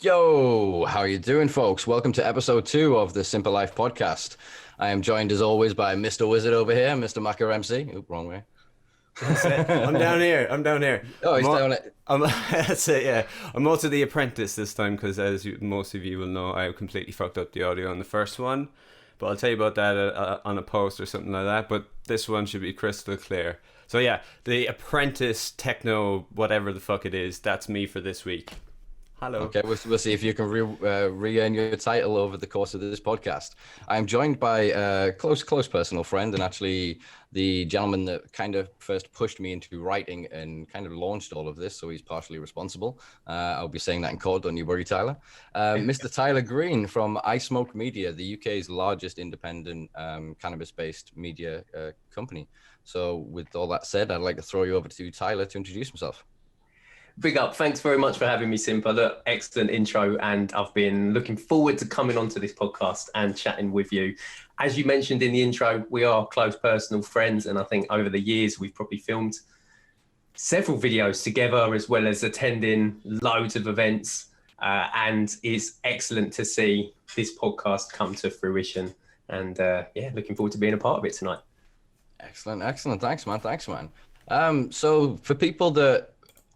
Yo, how are you doing, folks? Welcome to episode 2 of the Simpa Life podcast. I am joined, as always, by Mr. Wizard over here, Mr. Macker MC. Oop, wrong way. That's it. I'm down here. Oh, he's down it. That's it, yeah. I'm also the apprentice this time because, as most of you will know, I completely fucked up the audio on the first one. But I'll tell you about that on a post or something like that. But this one should be crystal clear. So yeah, the apprentice techno, whatever the fuck it is, that's me for this week. Hello. Okay, we'll see if you can re-earn your title over the course of this podcast. I'm joined by a close personal friend, and actually the gentleman that kind of first pushed me into writing and kind of launched all of this, so he's partially responsible. I'll be saying that in court, don't you worry, Tyler. Mr. Tyler Green from Ismoke Media, the UK's largest independent cannabis-based media company. So with all that said, I'd like to throw you over to Tyler to introduce himself. Big up. Thanks very much for having me, Simpa. Look, excellent intro, and I've been looking forward to coming onto this podcast and chatting with you. As you mentioned in the intro, we are close personal friends, and I think over the years we've probably filmed several videos together, as well as attending loads of events, and it's excellent to see this podcast come to fruition. And looking forward to being a part of it tonight. Excellent. Thanks, man. So for people that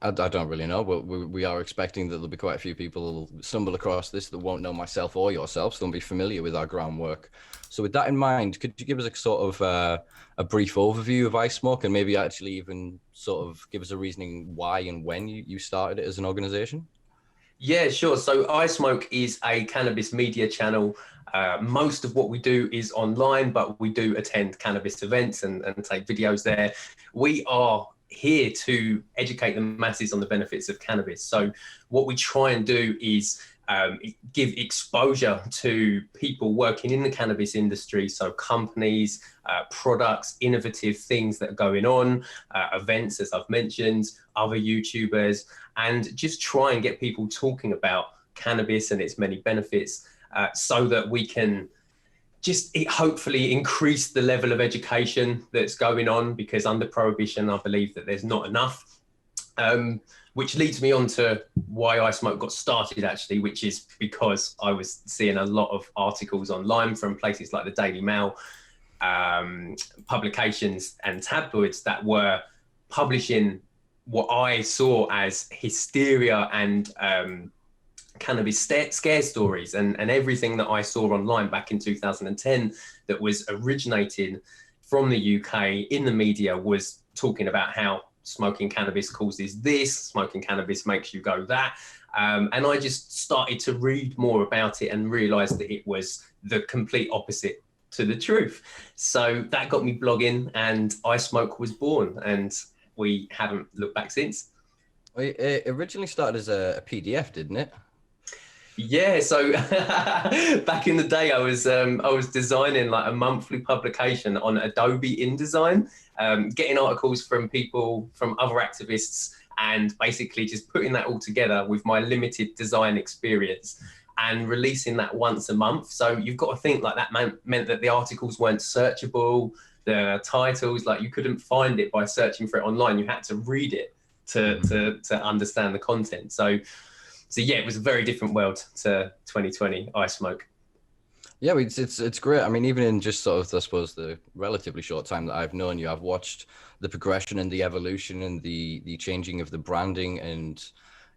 I don't really know, but we are expecting that there'll be quite a few people who'll stumble across this that won't know myself or yourself, so they'll be familiar with our groundwork. So with that in mind, could you give us a sort of a brief overview of Ismoke, and maybe actually even sort of give us a reasoning why and when you started it as an organization? Yeah, sure. So Ismoke is a cannabis media channel. Most of what we do is online, but we do attend cannabis events and take videos there. We are here to educate the masses on the benefits of cannabis. So what we try and do is give exposure to people working in the cannabis industry, so companies, products, innovative things that are going on, events, as I've mentioned, other YouTubers, and just try and get people talking about cannabis and its many benefits, so that we can hopefully increase the level of education that's going on, because under Prohibition, I believe that there's not enough, which leads me on to why Ismoke got started, actually, which is because I was seeing a lot of articles online from places like the Daily Mail, publications and tabloids that were publishing what I saw as hysteria and cannabis scare stories, and everything that I saw online back in 2010 that was originating from the UK in the media was talking about how smoking cannabis causes this, smoking cannabis makes you go that. And I just started to read more about it and realized that it was the complete opposite to the truth. So that got me blogging, and Ismoke was born, and we haven't looked back since. It originally started as a PDF, didn't it? Yeah, so back in the day, I was designing like a monthly publication on Adobe InDesign, getting articles from people, from other activists, and basically just putting that all together with my limited design experience and releasing that once a month. So you've got to think like that meant that the articles weren't searchable, the titles, like you couldn't find it by searching for it online. You had to read it to understand the content. So yeah, it was a very different world to 2020 Ismoke. Yeah, it's great. I mean, even in just sort of, I suppose, the relatively short time that I've known you, I've watched the progression and the evolution and the changing of the branding. And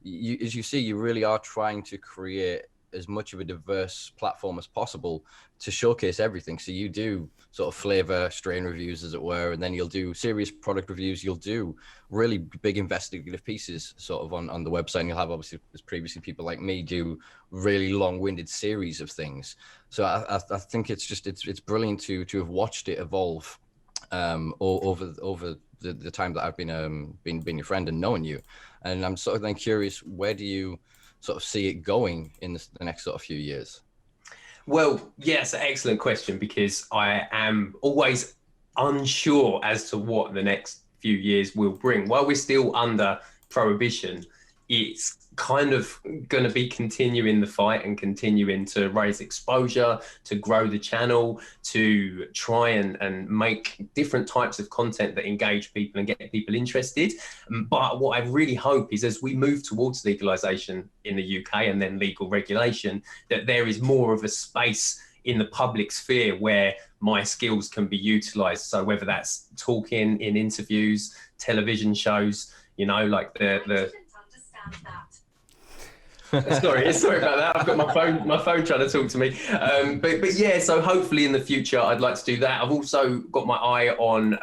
you, as you see, you really are trying to create as much of a diverse platform as possible to showcase everything. So you do sort of flavor strain reviews, as it were, and then you'll do serious product reviews. You'll do really big investigative pieces sort of on the website. And you'll have, obviously, as previously people like me do really long-winded series of things. So I think it's brilliant to have watched it evolve over the time that I've been your friend and knowing you. And I'm sort of then curious, where do you sort of see it going in the next sort of few years? Well, yes, excellent question, because I am always unsure as to what the next few years will bring. While we're still under prohibition, it's kind of going to be continuing the fight and continuing to raise exposure, to grow the channel, to try and make different types of content that engage people and get people interested. But what I really hope is, as we move towards legalization in the UK and then legal regulation, that there is more of a space in the public sphere where my skills can be utilized. So whether that's talking in interviews, television shows, you know, like the sorry about that. I've got my phone trying to talk to me. But yeah, so hopefully in the future I'd like to do that. I've also got my eye on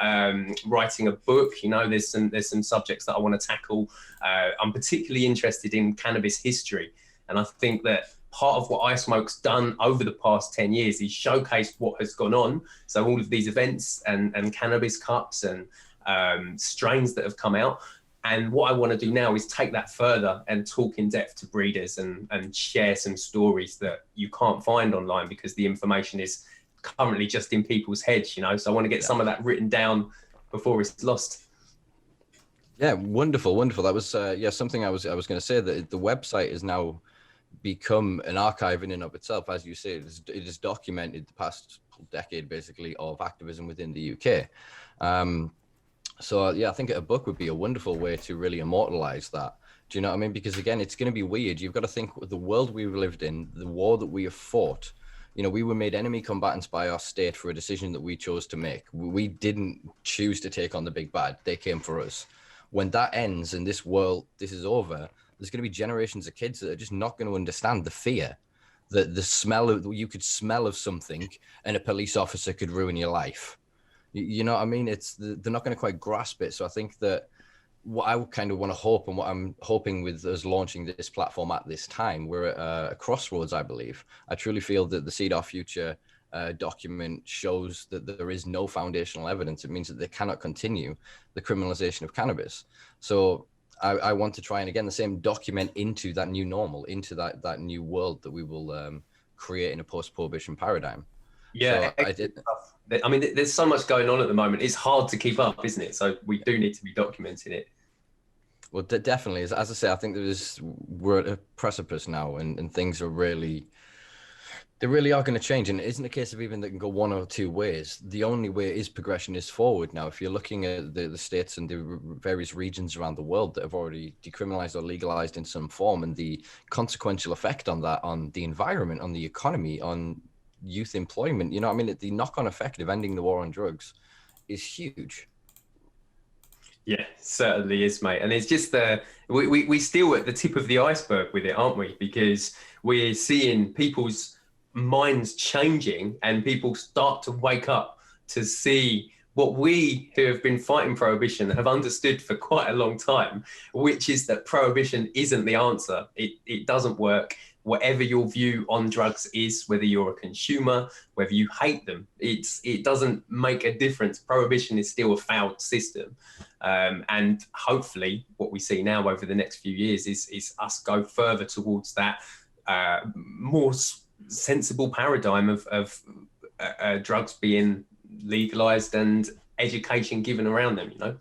writing a book. You know, there's some subjects that I want to tackle. I'm particularly interested in cannabis history, and I think that part of what Ismoke's done over the past 10 years is showcase what has gone on. So all of these events and cannabis cups and strains that have come out. And what I want to do now is take that further and talk in depth to breeders and share some stories that you can't find online, because the information is currently just in people's heads, you know. So I want to get some of that written down before it's lost. Yeah, wonderful. That was something I was going to say, that the website has now become an archive in and of itself. As you say, it has documented the past decade basically of activism within the UK. So yeah, I think a book would be a wonderful way to really immortalize that. Do you know what I mean? Because again, it's going to be weird. You've got to think the world we've lived in, the war that we have fought. You know, we were made enemy combatants by our state for a decision that we chose to make. We didn't choose to take on the big bad. They came for us. When that ends and this is over, there's going to be generations of kids that are just not going to understand the fear, the smell of, you could smell of something and a police officer could ruin your life. You know what I mean? They're not going to quite grasp it. So I think that what I kind of want to hope, and what I'm hoping with us launching this platform at this time, we're at a crossroads, I believe. I truly feel that the Seed Our Future document shows that there is no foundational evidence. It means that they cannot continue the criminalization of cannabis. So I want to try and, again, the same, document into that new normal, into that new world that we will create in a post-prohibition paradigm. Yeah, so I mean, there's so much going on at the moment. It's hard to keep up, isn't it? So we do need to be documenting it. Well, definitely. As I say, I think we're at a precipice now, and things are they really are going to change. And it isn't a case of even that can go one or two ways. The only way progression is forward now. If you're looking at the states and the various regions around the world that have already decriminalized or legalized in some form, and the consequential effect on that, on the environment, on the economy, on youth employment, you know what I mean? The knock-on effect of ending the war on drugs is huge. Yeah, certainly is, mate. And it's just we still at the tip of the iceberg with it, aren't we? Because we're seeing people's minds changing, and people start to wake up to see what we who have been fighting prohibition have understood for quite a long time, which is that prohibition isn't the answer. It doesn't work. Whatever your view on drugs is, whether you're a consumer, whether you hate them, it doesn't make a difference. Prohibition is still a failed system. And hopefully what we see now over the next few years is us go further towards that more sensible paradigm of drugs being legalized and education given around them, you know?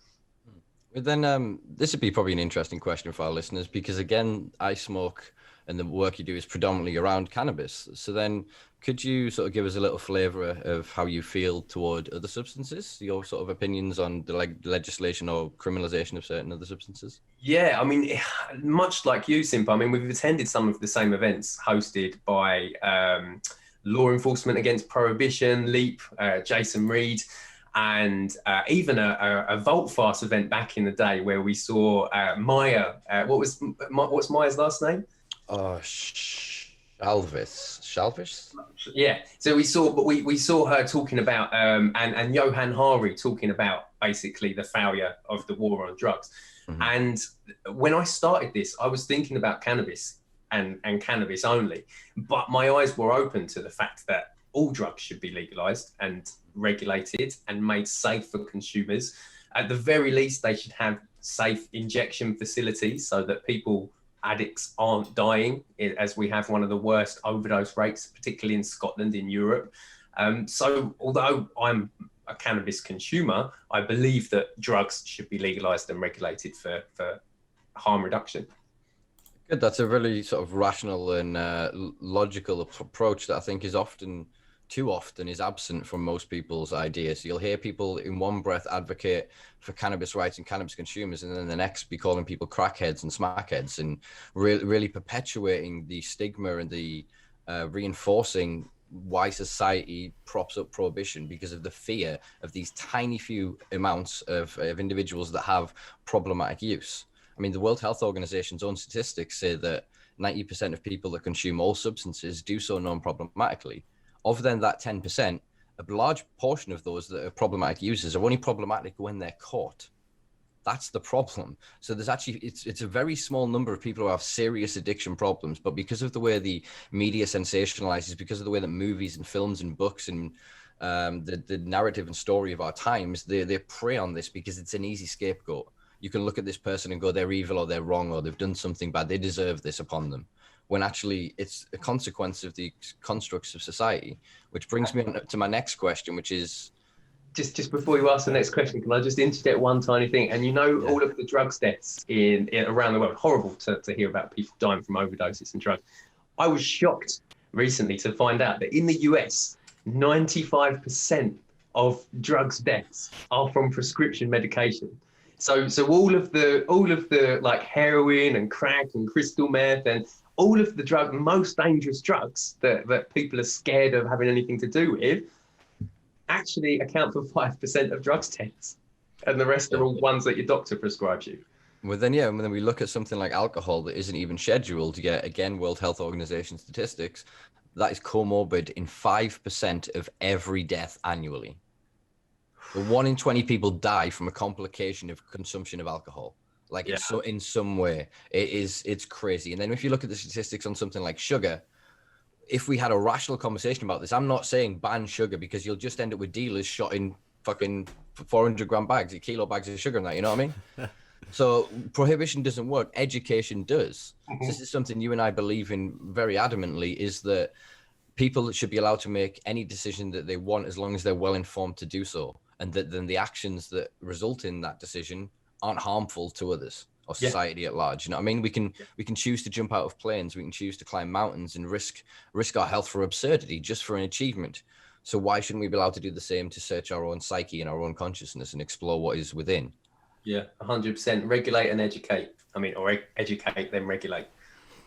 But then this would be probably an interesting question for our listeners, because again, Ismoke and the work you do is predominantly around cannabis. So then could you sort of give us a little flavor of how you feel toward other substances, your sort of opinions on the legislation or criminalization of certain other substances? Yeah, I mean, much like you, Simpa, I mean, we've attended some of the same events hosted by Law Enforcement Against Prohibition, LEAP, Jason Reed, and even a Volt Fast event back in the day where we saw Maya. What's Maya's last name? Shalvis. Yeah. So we saw her talking about and Johan Hari talking about basically the failure of the war on drugs. Mm-hmm. And when I started this, I was thinking about cannabis and cannabis only, but my eyes were open to the fact that all drugs should be legalized and regulated and made safe for consumers. At the very least, they should have safe injection facilities so that people addicts aren't dying, as we have one of the worst overdose rates, particularly in Scotland, in Europe. So although I'm a cannabis consumer, I believe that drugs should be legalized and regulated for harm reduction. Good. That's a really sort of rational and logical approach that I think is too often is absent from most people's ideas. You'll hear people in one breath advocate for cannabis rights and cannabis consumers, and then the next be calling people crackheads and smackheads, and really perpetuating the stigma and the reinforcing why society props up prohibition because of the fear of these tiny few amounts of individuals that have problematic use. I mean, the World Health Organization's own statistics say that 90% of people that consume all substances do so non-problematically. Of then that 10%, a large portion of those that are problematic users are only problematic when they're caught. That's the problem. So there's actually, it's a very small number of people who have serious addiction problems, but because of the way the media sensationalizes, because of the way that movies and films and books and the narrative and story of our times, they prey on this because it's an easy scapegoat. You can look at this person and go, they're evil or they're wrong or they've done something bad. They deserve this upon them. When actually it's a consequence of the constructs of society, which brings me on to my next question, which is... Just before you ask the next question, can I just interject one tiny thing? And all of the drugs deaths in around the world, horrible to hear about people dying from overdoses and drugs. I was shocked recently to find out that in the US, 95% of drugs deaths are from prescription medication. So all of the like heroin and crack and crystal meth and all of the most dangerous drugs that people are scared of having anything to do with actually account for 5% of drugs deaths, and the rest are all ones that your doctor prescribes you. Well, then, when we look at something like alcohol that isn't even scheduled, yet again, World Health Organization statistics, that is comorbid in 5% of every death annually. So 1 in 20 people die from a complication of consumption of alcohol. Like in some way, it's crazy. And then if you look at the statistics on something like sugar, if we had a rational conversation about this, I'm not saying ban sugar because you'll just end up with dealers shot in fucking 400 gram bags, kilo bags of sugar and that, you know what I mean? So prohibition doesn't work. Education does. Mm-hmm. This is something you and I believe in very adamantly, is that people should be allowed to make any decision that they want as long as they're well informed to do so. And that then the actions that result in that decision aren't harmful to others or society at large. You know what I mean? We can choose to jump out of planes. We can choose to climb mountains and risk our health for absurdity, just for an achievement. So why shouldn't we be allowed to do the same to search our own psyche and our own consciousness and explore what is within? Yeah, 100%. Regulate and educate. I mean, or educate, then regulate.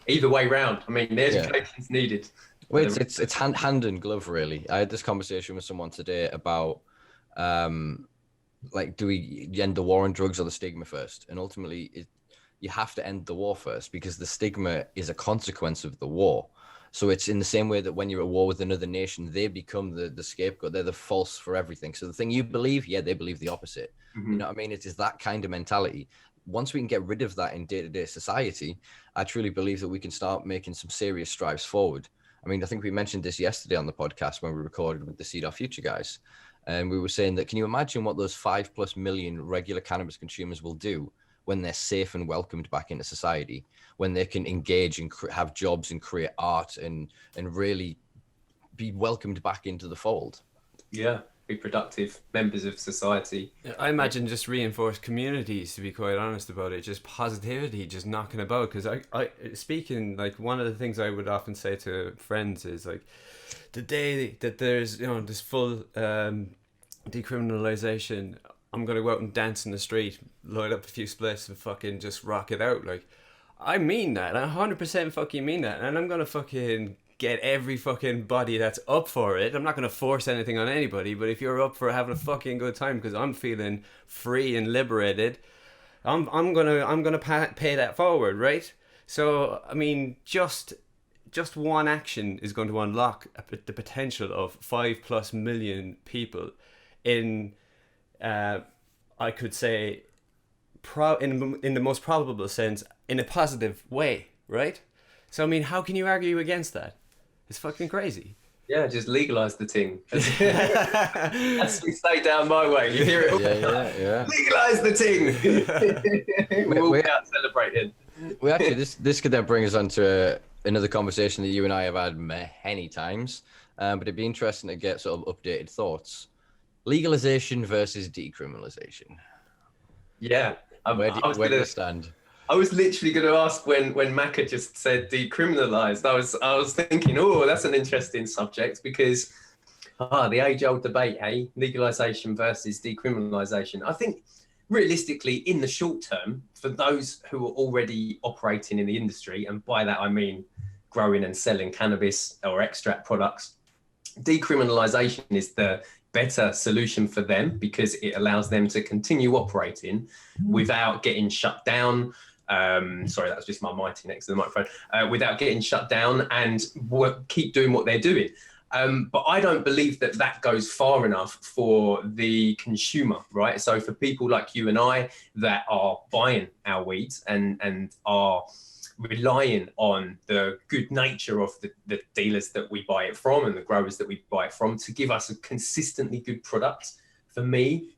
Either way round. I mean, the education's needed. Well, it's hand in glove, really. I had this conversation with someone today about, like, do we end the war on drugs or the stigma first? And ultimately, you have to end the war first, because the stigma is a consequence of the war. So it's in the same way that when you're at war with another nation, they become the scapegoat. They're the false for everything. So the thing you believe, they believe the opposite. Mm-hmm. You know what I mean? It is that kind of mentality. Once we can get rid of that in day-to-day society, I truly believe that we can start making some serious strides forward. I mean, I think we mentioned this yesterday on the podcast when we recorded with the Seed Our Future guys. And we were saying that, can you imagine what those 5+ million regular cannabis consumers will do when they're safe and welcomed back into society, when they can engage and have jobs and create art and really be welcomed back into the fold? Yeah, be productive members of society. I imagine just reinforced communities, to be quite honest about it, just positivity, just knocking about. Because I speaking, like, one of the things I would often say to friends is, like, the day that there's, this full decriminalization, I'm going to go out and dance in the street, light up a few splits and fucking just rock it out. Like, I mean that. I 100% fucking mean that. And I'm going to fucking get every fucking body that's up for it. I'm not going to force anything on anybody, but if you're up for having a fucking good time because I'm feeling free and liberated, I'm going to pay that forward, right? So, I mean, just one action is going to unlock the potential of 5+ million people in, I could say, in the most probable sense, in a positive way, right? So, I mean, how can you argue against that? It's fucking crazy. Yeah, just legalise the thing. As we say down my way, you hear it all. Yeah. Legalise the thing. We'll be out celebrating. Well, actually, this could then bring us on to another conversation that you and I have had many times, but it'd be interesting to get sort of updated thoughts. Legalization versus decriminalization. Yeah, Where do you stand? I was literally going to ask when Macca just said decriminalized. I was thinking, oh, that's an interesting subject because the age-old debate, hey, legalization versus decriminalization. I think realistically, in the short term, for those who are already operating in the industry, and by that I mean growing and selling cannabis or extract products, decriminalization is the better solution for them because it allows them to continue operating without getting shut down. Sorry, that was just my mighty next to the microphone. Without getting shut down and keep doing what they're doing. But I don't believe that that goes far enough for the consumer, right? So for people like you and I that are buying our weeds and are relying on the good nature of the dealers that we buy it from and the growers that we buy it from to give us a consistently good product. For me,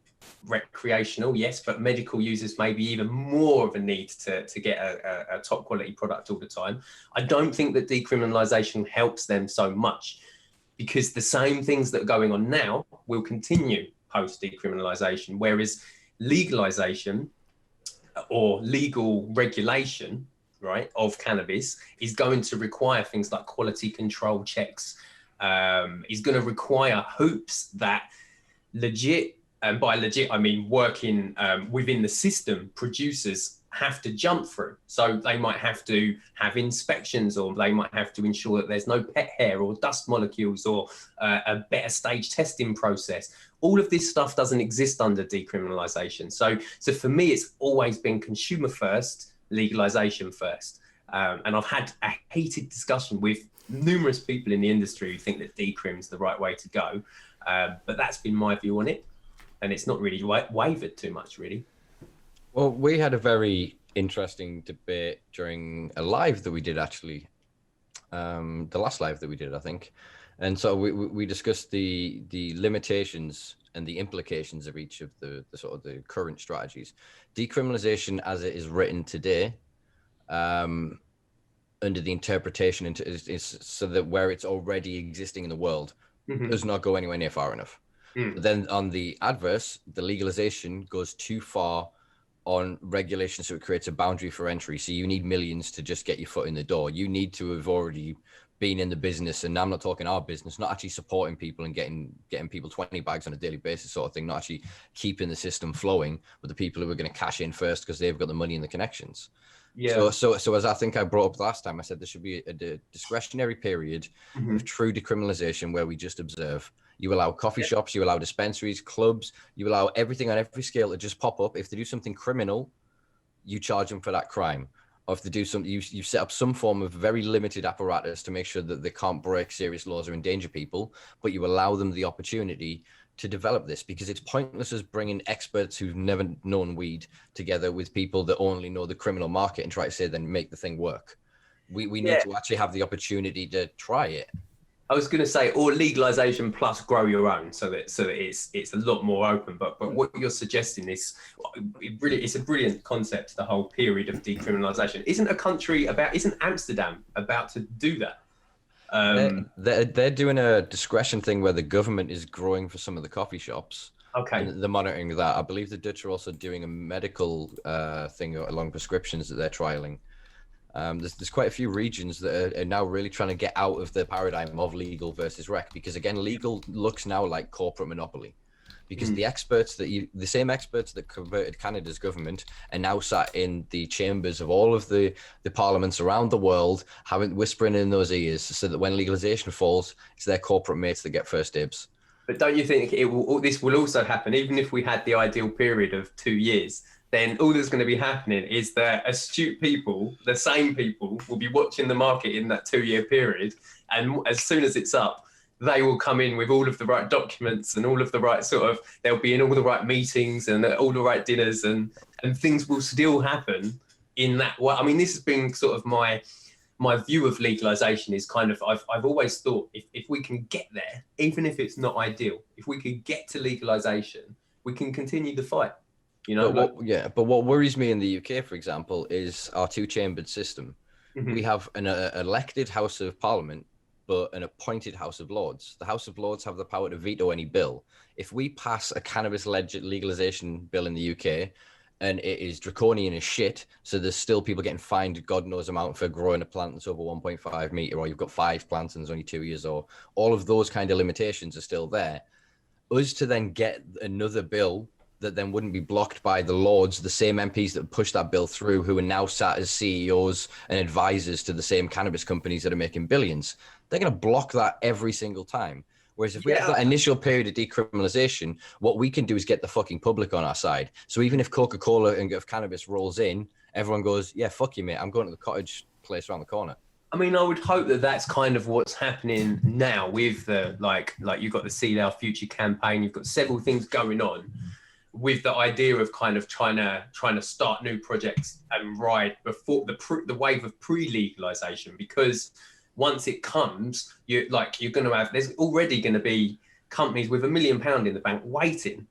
recreational, yes, but medical users may be even more of a need to get a top quality product all the time. I don't think that decriminalization helps them so much because the same things that are going on now will continue post decriminalization, whereas legalization or legal regulation, right, of cannabis is going to require things like quality control checks, is going to require hoops that legit, and by legit I mean working within the system, producers have to jump through. So they might have to have inspections, or they might have to ensure that there's no pet hair or dust molecules, or a better stage testing process. All of this stuff doesn't exist under decriminalization. So for me, it's always been consumer first, legalization first. And I've had a heated discussion with numerous people in the industry who think that decrim's the right way to go. But that's been my view on it. And it's not really wavered too much, really. Well, we had a very interesting debate during a live that we did, actually. The last live that we did, I think. And so we discussed the limitations and the implications of each of the sort of the current strategies. Decriminalization as it is written today, under the interpretation is so that where it's already existing in the world does not go anywhere near far enough. But then on the adverse, the legalization goes too far on regulation, so it creates a boundary for entry. So you need millions to just get your foot in the door. You need to have already been in the business, and I'm not talking our business, not actually supporting people and getting people 20 bags on a daily basis sort of thing, not actually keeping the system flowing with the people who are going to cash in first because they've got the money and the connections. Yeah. So as I think I brought up last time, I said there should be a discretionary period of true decriminalization where we just observe. You allow coffee shops, you allow dispensaries, clubs, you allow everything on every scale to just pop up. If they do something criminal, you charge them for that crime. Or if they do something, you set up some form of very limited apparatus to make sure that they can't break serious laws or endanger people, but you allow them the opportunity to develop this, because it's pointless as bringing experts who've never known weed together with people that only know the criminal market and try to say then make the thing work. We need to actually have the opportunity to try it. I was going to say, or legalization plus grow your own, so that it's a lot more open. But what you're suggesting is it's a brilliant concept. The whole period of decriminalization. Isn't Amsterdam about to do that? They're doing a discretion thing where the government is growing for some of the coffee shops. Okay. And they're monitoring that. I believe the Dutch are also doing a medical thing along prescriptions that they're trialing. There's quite a few regions that are now really trying to get out of the paradigm of legal versus rec, because again, legal looks now like corporate monopoly, because the same experts that converted Canada's government are now sat in the chambers of all of the parliaments around the world, whispering in those ears, so that when legalization falls, it's their corporate mates that get first dibs. But don't you think this will also happen, even if we had the ideal period of 2 years? Then all that's going to be happening is that astute people, the same people, will be watching the market in that 2-year period. And as soon as it's up, they will come in with all of the right documents and all of the right they'll be in all the right meetings and all the right dinners, and things will still happen in that way. I mean, this has been sort of my view of legalization is kind of, I've always thought if we can get there, even if it's not ideal, if we could get to legalization, we can continue the fight. You know, but what worries me in the UK, for example, is our two-chambered system. Mhm. We have an elected House of Parliament, but an appointed House of Lords. The House of Lords have the power to veto any bill. If we pass a cannabis legalization bill in the UK, and it is draconian as shit, so there's still people getting fined God knows amount for growing a plant that's over 1.5 meter, or you've got 5 plants and there's only 2 years, or all of those kind of limitations are still there. Us to then get another bill that then wouldn't be blocked by the Lords, the same MPs that pushed that bill through, who are now sat as CEOs and advisors to the same cannabis companies that are making billions. They're going to block that every single time. Whereas if we have that initial period of decriminalization, what we can do is get the fucking public on our side. So even if Coca-Cola and if cannabis rolls in, everyone goes, yeah, fuck you, mate. I'm going to the cottage place around the corner. I mean, I would hope that that's kind of what's happening now with the like you've got the Seed Our Future campaign. You've got several things going on with the idea of kind of trying to start new projects and ride before the wave of pre-legalization, because once it comes, there's already going to be companies with £1 million in the bank waiting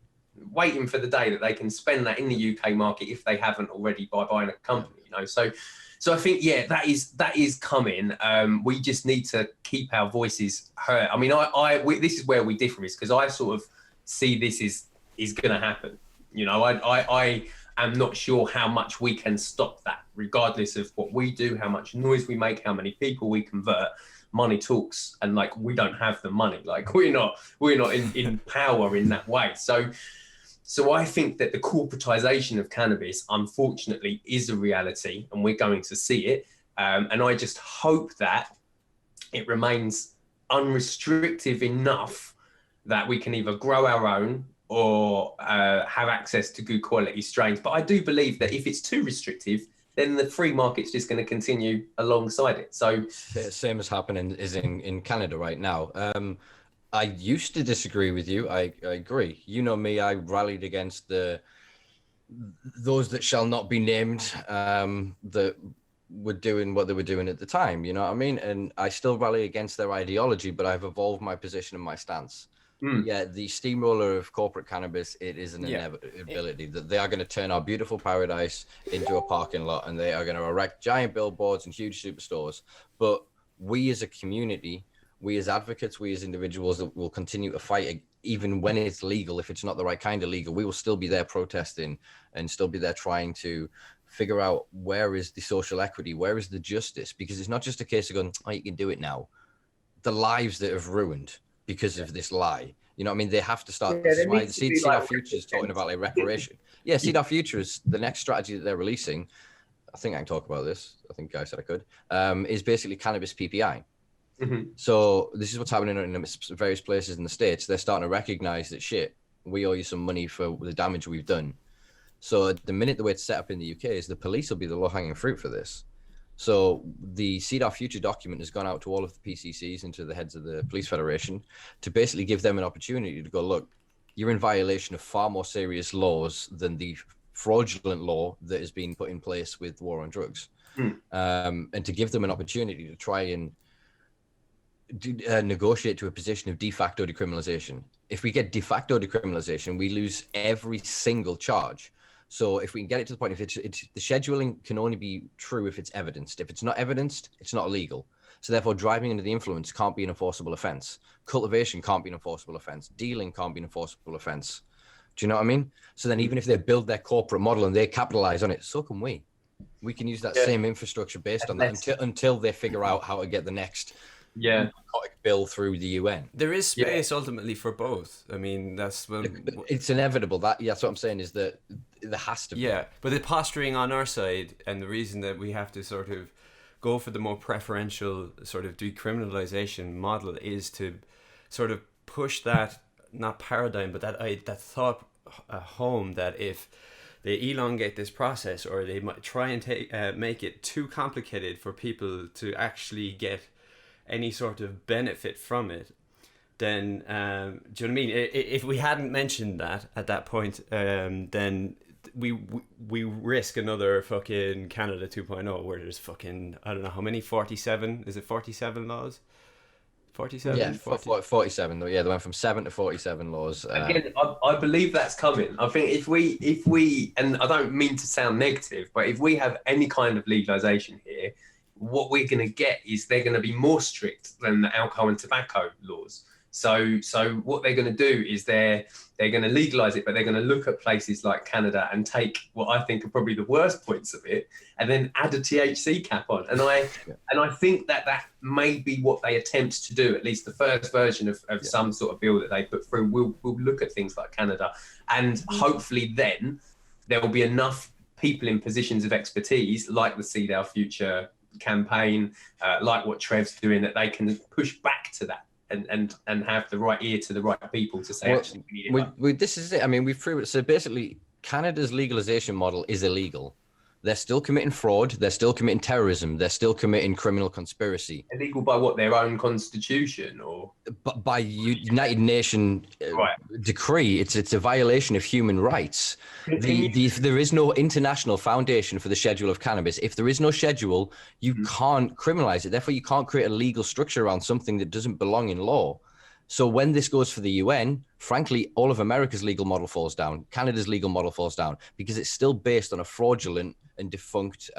for the day that they can spend that in the UK market if they haven't already by buying a company, you know. So I think, yeah, that is coming. We just need to keep our voices heard. I mean, this is where we differ, is because I sort of see this is going to happen. You know, I am not sure how much we can stop that, regardless of what we do, how much noise we make, how many people we convert. Money talks, and like, we don't have the money. Like, we're not in power in that way. So I think that the corporatization of cannabis, unfortunately, is a reality, and we're going to see it. And I just hope that it remains unrestrictive enough that we can either grow our own or have access to good quality strains. But I do believe that if it's too restrictive, then the free market's just going to continue alongside it. So same as happening is in Canada right now. I used to disagree with you. I agree. You know me, I rallied against those that shall not be named, that were doing what they were doing at the time. You know what I mean? And I still rally against their ideology, but I've evolved my position and my stance. Yeah, the steamroller of corporate cannabis, it is an inevitability that they are going to turn our beautiful paradise into a parking lot, and they are going to erect giant billboards and huge superstores. But we as a community, we as advocates, we as individuals that will continue to fight, even when it's legal. If it's not the right kind of legal, we will still be there protesting and still be there trying to figure out where is the social equity, where is the justice, because it's not just a case of going, oh, you can do it now. The lives that have ruined because of this lie, you know what I mean? They have to start. This is why the Seed Our Future is talking about like reparation. Yeah, Seed Our Future is the next strategy that they're releasing. I think I can talk about this. I think I said I could. Is basically cannabis PPI. Mm-hmm. So this is what's happening in various places in the States. They're starting to recognize that, shit, we owe you some money for the damage we've done. So at the minute, the way it's set up in the UK is the police will be the low-hanging fruit for this. So the Seed Our Future document has gone out to all of the PCCs and to the heads of the Police Federation to basically give them an opportunity to go, look, you're in violation of far more serious laws than the fraudulent law that has been put in place with war on drugs. And to give them an opportunity to try and negotiate to a position of de facto decriminalization. If we get de facto decriminalization, we lose every single charge. So if we can get it to the point, if it's the scheduling can only be true if it's evidenced. If it's not evidenced, it's not illegal. So therefore, driving under the influence can't be an enforceable offense. Cultivation can't be an enforceable offense. Dealing can't be an enforceable offense. Do you know what I mean? So then even if they build their corporate model and they capitalize on it, so can we. We can use that same infrastructure based on that until they figure out how to get the next narcotic bill through the UN. There is space ultimately for both. I mean, that's it's inevitable. That's what I'm saying, is that there has to be. Yeah, but the posturing on our side, and the reason that we have to sort of go for the more preferential sort of decriminalization model, is to sort of push that, not paradigm, but that thought home, that if they elongate this process, or they might try and make it too complicated for people to actually get any sort of benefit from it, then do you know what I mean? If we hadn't mentioned that at that point, then we risk another fucking Canada 2.0, where there's fucking, I don't know how many, 47? Is it 47 laws? 47. Yeah, 40. 47 though. Yeah, they went from 7 to 47 laws. Again, I believe that's coming. I think if we, and I don't mean to sound negative, but if we have any kind of legalization here, what we're going to get is they're going to be more strict than the alcohol and tobacco laws. So what they're going to do is they're going to legalize it, but they're going to look at places like Canada and take what I think are probably the worst points of it, and then add a THC cap on. And I think that may be what they attempt to do. At least the first version of some sort of bill that they put through will look at things like Canada, and hopefully then there will be enough people in positions of expertise, like the Seed Our Future campaign, like what Trev's doing, that they can push back to that. And have the right ear to the right people to say, actually, we need it. This is it. I mean, we've proved it. So basically, Canada's legalization model is illegal. They're still committing fraud. They're still committing terrorism. They're still committing criminal conspiracy. Illegal by what, their own constitution, or by United Nations decree? It's a violation of human rights. There is no international foundation for the schedule of cannabis. If there is no schedule, you can't criminalize it. Therefore, you can't create a legal structure around something that doesn't belong in law. So when this goes for the UN, frankly, all of America's legal model falls down. Canada's legal model falls down because it's still based on a fraudulent and defunct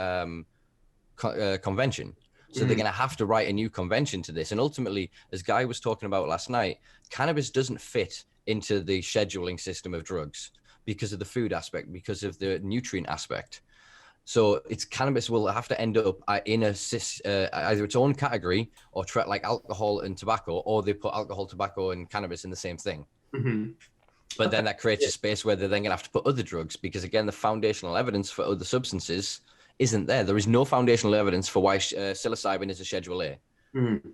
convention. So they're going to have to write a new convention to this. And ultimately, as Guy was talking about last night, cannabis doesn't fit into the scheduling system of drugs because of the food aspect, because of the nutrient aspect. So cannabis will have to end up in either its own category or treat like alcohol and tobacco, or they put alcohol, tobacco, and cannabis in the same thing. But then that creates a space where they're then going to have to put other drugs, because again, the foundational evidence for other substances isn't there. There is no foundational evidence for why psilocybin is a Schedule A.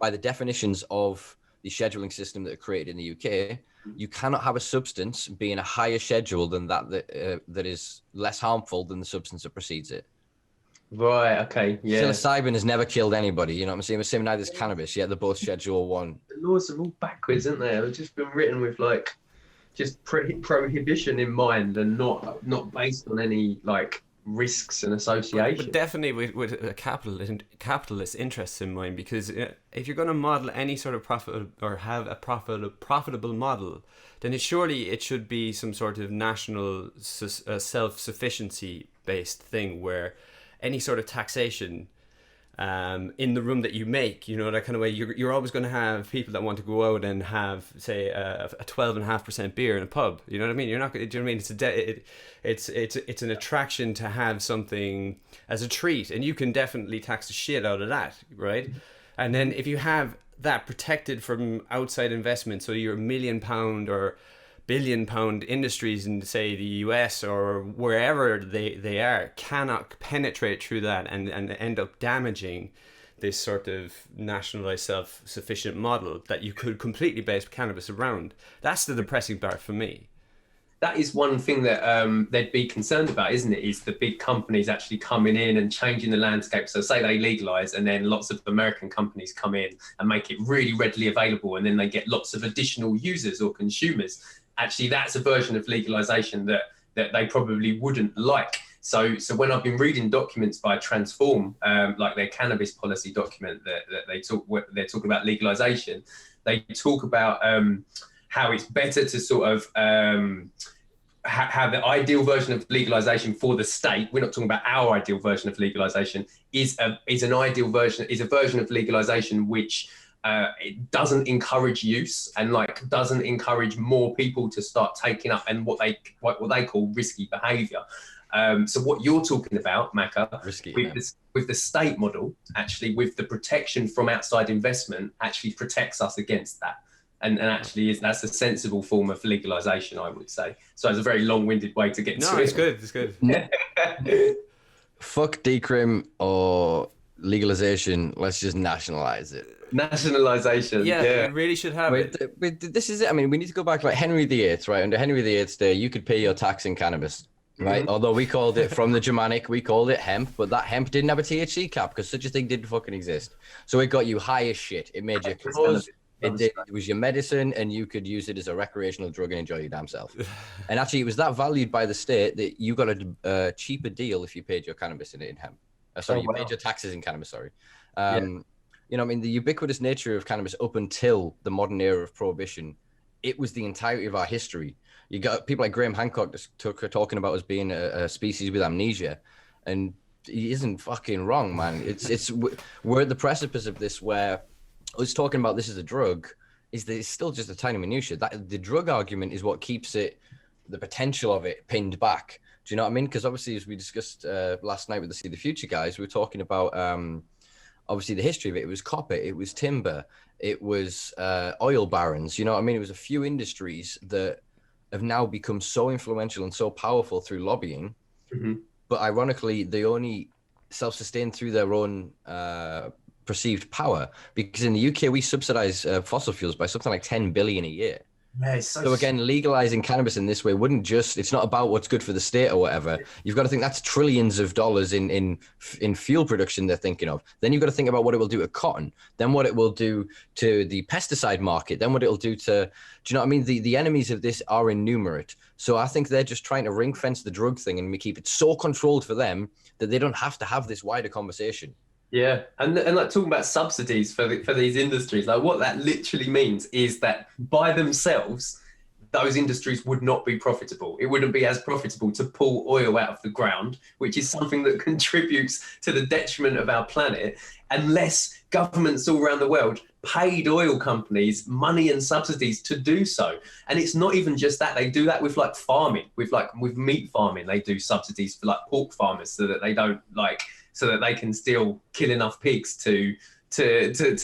By the definitions of the scheduling system that are created in the UK, you cannot have a substance be in a higher schedule than that is less harmful than the substance that precedes it. Right. Okay. Yeah. Psilocybin has never killed anybody. You know what I'm saying? The same neither is cannabis. Yet they're both Schedule 1. The laws are all backwards, aren't they? They've just been written with like just prohibition in mind, and not based on any like risks and association. But definitely with a capitalist interests in mind, because if you're going to model any sort of profit or have a profitable model, then it should be some sort of national self-sufficiency based thing, where any sort of taxation in the room that you make, you know, that kind of way, you're always going to have people that want to go out and have, say, a 12.5% beer in a pub. You know what I mean? You're not going to, do you know what I mean? It's an attraction to have something as a treat, and you can definitely tax the shit out of that, right? And then if you have that protected from outside investment, so your £1 million or £1 billion industries in, say, the US or wherever they are, cannot penetrate through that and end up damaging this sort of nationalized self-sufficient model that you could completely base cannabis around. That's the depressing part for me. That is one thing that they'd be concerned about, isn't it? Is the big companies actually coming in and changing the landscape. So say they legalize, and then lots of American companies come in and make it really readily available, and then they get lots of additional users or consumers. Actually, that's a version of legalization that they probably wouldn't like. So when I've been reading documents by Transform, like their cannabis policy document that they're talking about legalization, they talk about how it's better to sort of have the ideal version of legalization for the state. We're not talking about our ideal version of legalization. Is a version of legalization which it doesn't encourage use, and like doesn't encourage more people to start taking up and what they call risky behavior. So what you're talking about, Macca, with the state model, actually with the protection from outside investment, actually protects us against that. And actually that's a sensible form of legalization, I would say. So it's a very long-winded way to get to it. No, it's good. It's good. Fuck decrim or legalization. Let's just nationalize it. Nationalization. Yeah, we really should have it. This is it. I mean, we need to go back like Henry VIII, right? Under Henry VIII's day, you could pay your tax in cannabis, right? Although we called it, from the Germanic, we called it hemp, but that hemp didn't have a THC cap because such a thing didn't fucking exist. So it got you high as shit. It made you close. It was your medicine, and you could use it as a recreational drug and enjoy your damn self. And actually, it was that valued by the state that you got a cheaper deal if you paid your cannabis in hemp. You paid your taxes in cannabis, sorry. You know, I mean, the ubiquitous nature of cannabis up until the modern era of prohibition, it was the entirety of our history. You got people like Graham Hancock talking about us being a species with amnesia, and he isn't fucking wrong, man. We're at the precipice of this where us talking about this as a drug is that it's still just a tiny minutia. That the drug argument is what keeps it, the potential of it, pinned back. Do you know what I mean? Because obviously, as we discussed last night with the See the Future guys, we were talking about obviously the history of it. It was copper, it was timber, it was oil barons. You know what I mean? It was a few industries that have now become so influential and so powerful through lobbying. Mm-hmm. But ironically, they only self-sustain through their own perceived power, because in the UK we subsidize fossil fuels by something like 10 billion a year. Yeah, so again, legalizing cannabis in this way wouldn't just, it's not about what's good for the state or whatever. You've got to think that's trillions of dollars in fuel production they're thinking of. Then you've got to think about what it will do to cotton, then what it will do to the pesticide market, then what it'll do to, do you know what I mean? The enemies of this are innumerate. So I think they're just trying to ring fence the drug thing and we keep it so controlled for them that they don't have to have this wider conversation. Yeah, and like talking about subsidies for these industries, like what that literally means is that by themselves, those industries would not be profitable. It wouldn't be as profitable to pull oil out of the ground, which is something that contributes to the detriment of our planet, unless governments all around the world paid oil companies money and subsidies to do so. And it's not even just that. They do that with like farming, with meat farming. They do subsidies for like pork farmers so that they don't so that they can still kill enough pigs to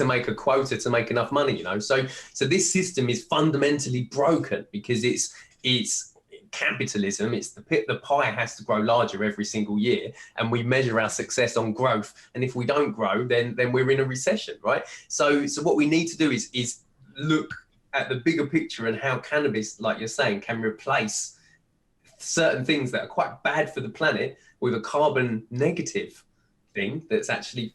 make a quota, to make enough money, you know. So this system is fundamentally broken because it's capitalism. It's the pie has to grow larger every single year, and we measure our success on growth. And if we don't grow, then we're in a recession, right? So what we need to do is look at the bigger picture and how cannabis, like you're saying, can replace certain things that are quite bad for the planet with a carbon negative thing that's actually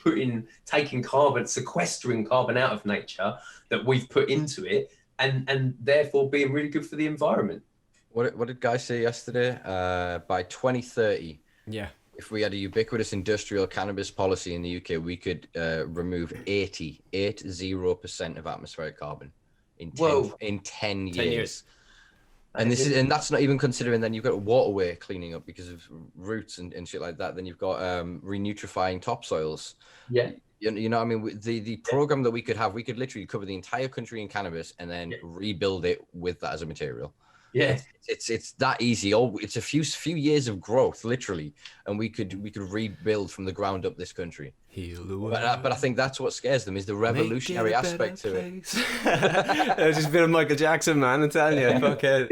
taking carbon, sequestering carbon out of nature that we've put into it, and therefore being really good for the environment. What did Guy say yesterday? By 2030, yeah, if we had a ubiquitous industrial cannabis policy in the UK, we could remove 80% of atmospheric carbon in 10 years. And that's not even considering then you've got waterway cleaning up because of roots and shit like that. Then you've got renutrifying topsoils. Yeah. You know what I mean? The program that we could have, we could literally cover the entire country in cannabis and then rebuild it with that as a material. Yeah. It's that easy. It's a few years of growth, literally, and we could rebuild from the ground up this country. Heal the world. But I think that's what scares them, is the revolutionary aspect to it. It's just a bit of Michael Jackson, man. I'm telling you, fuck it.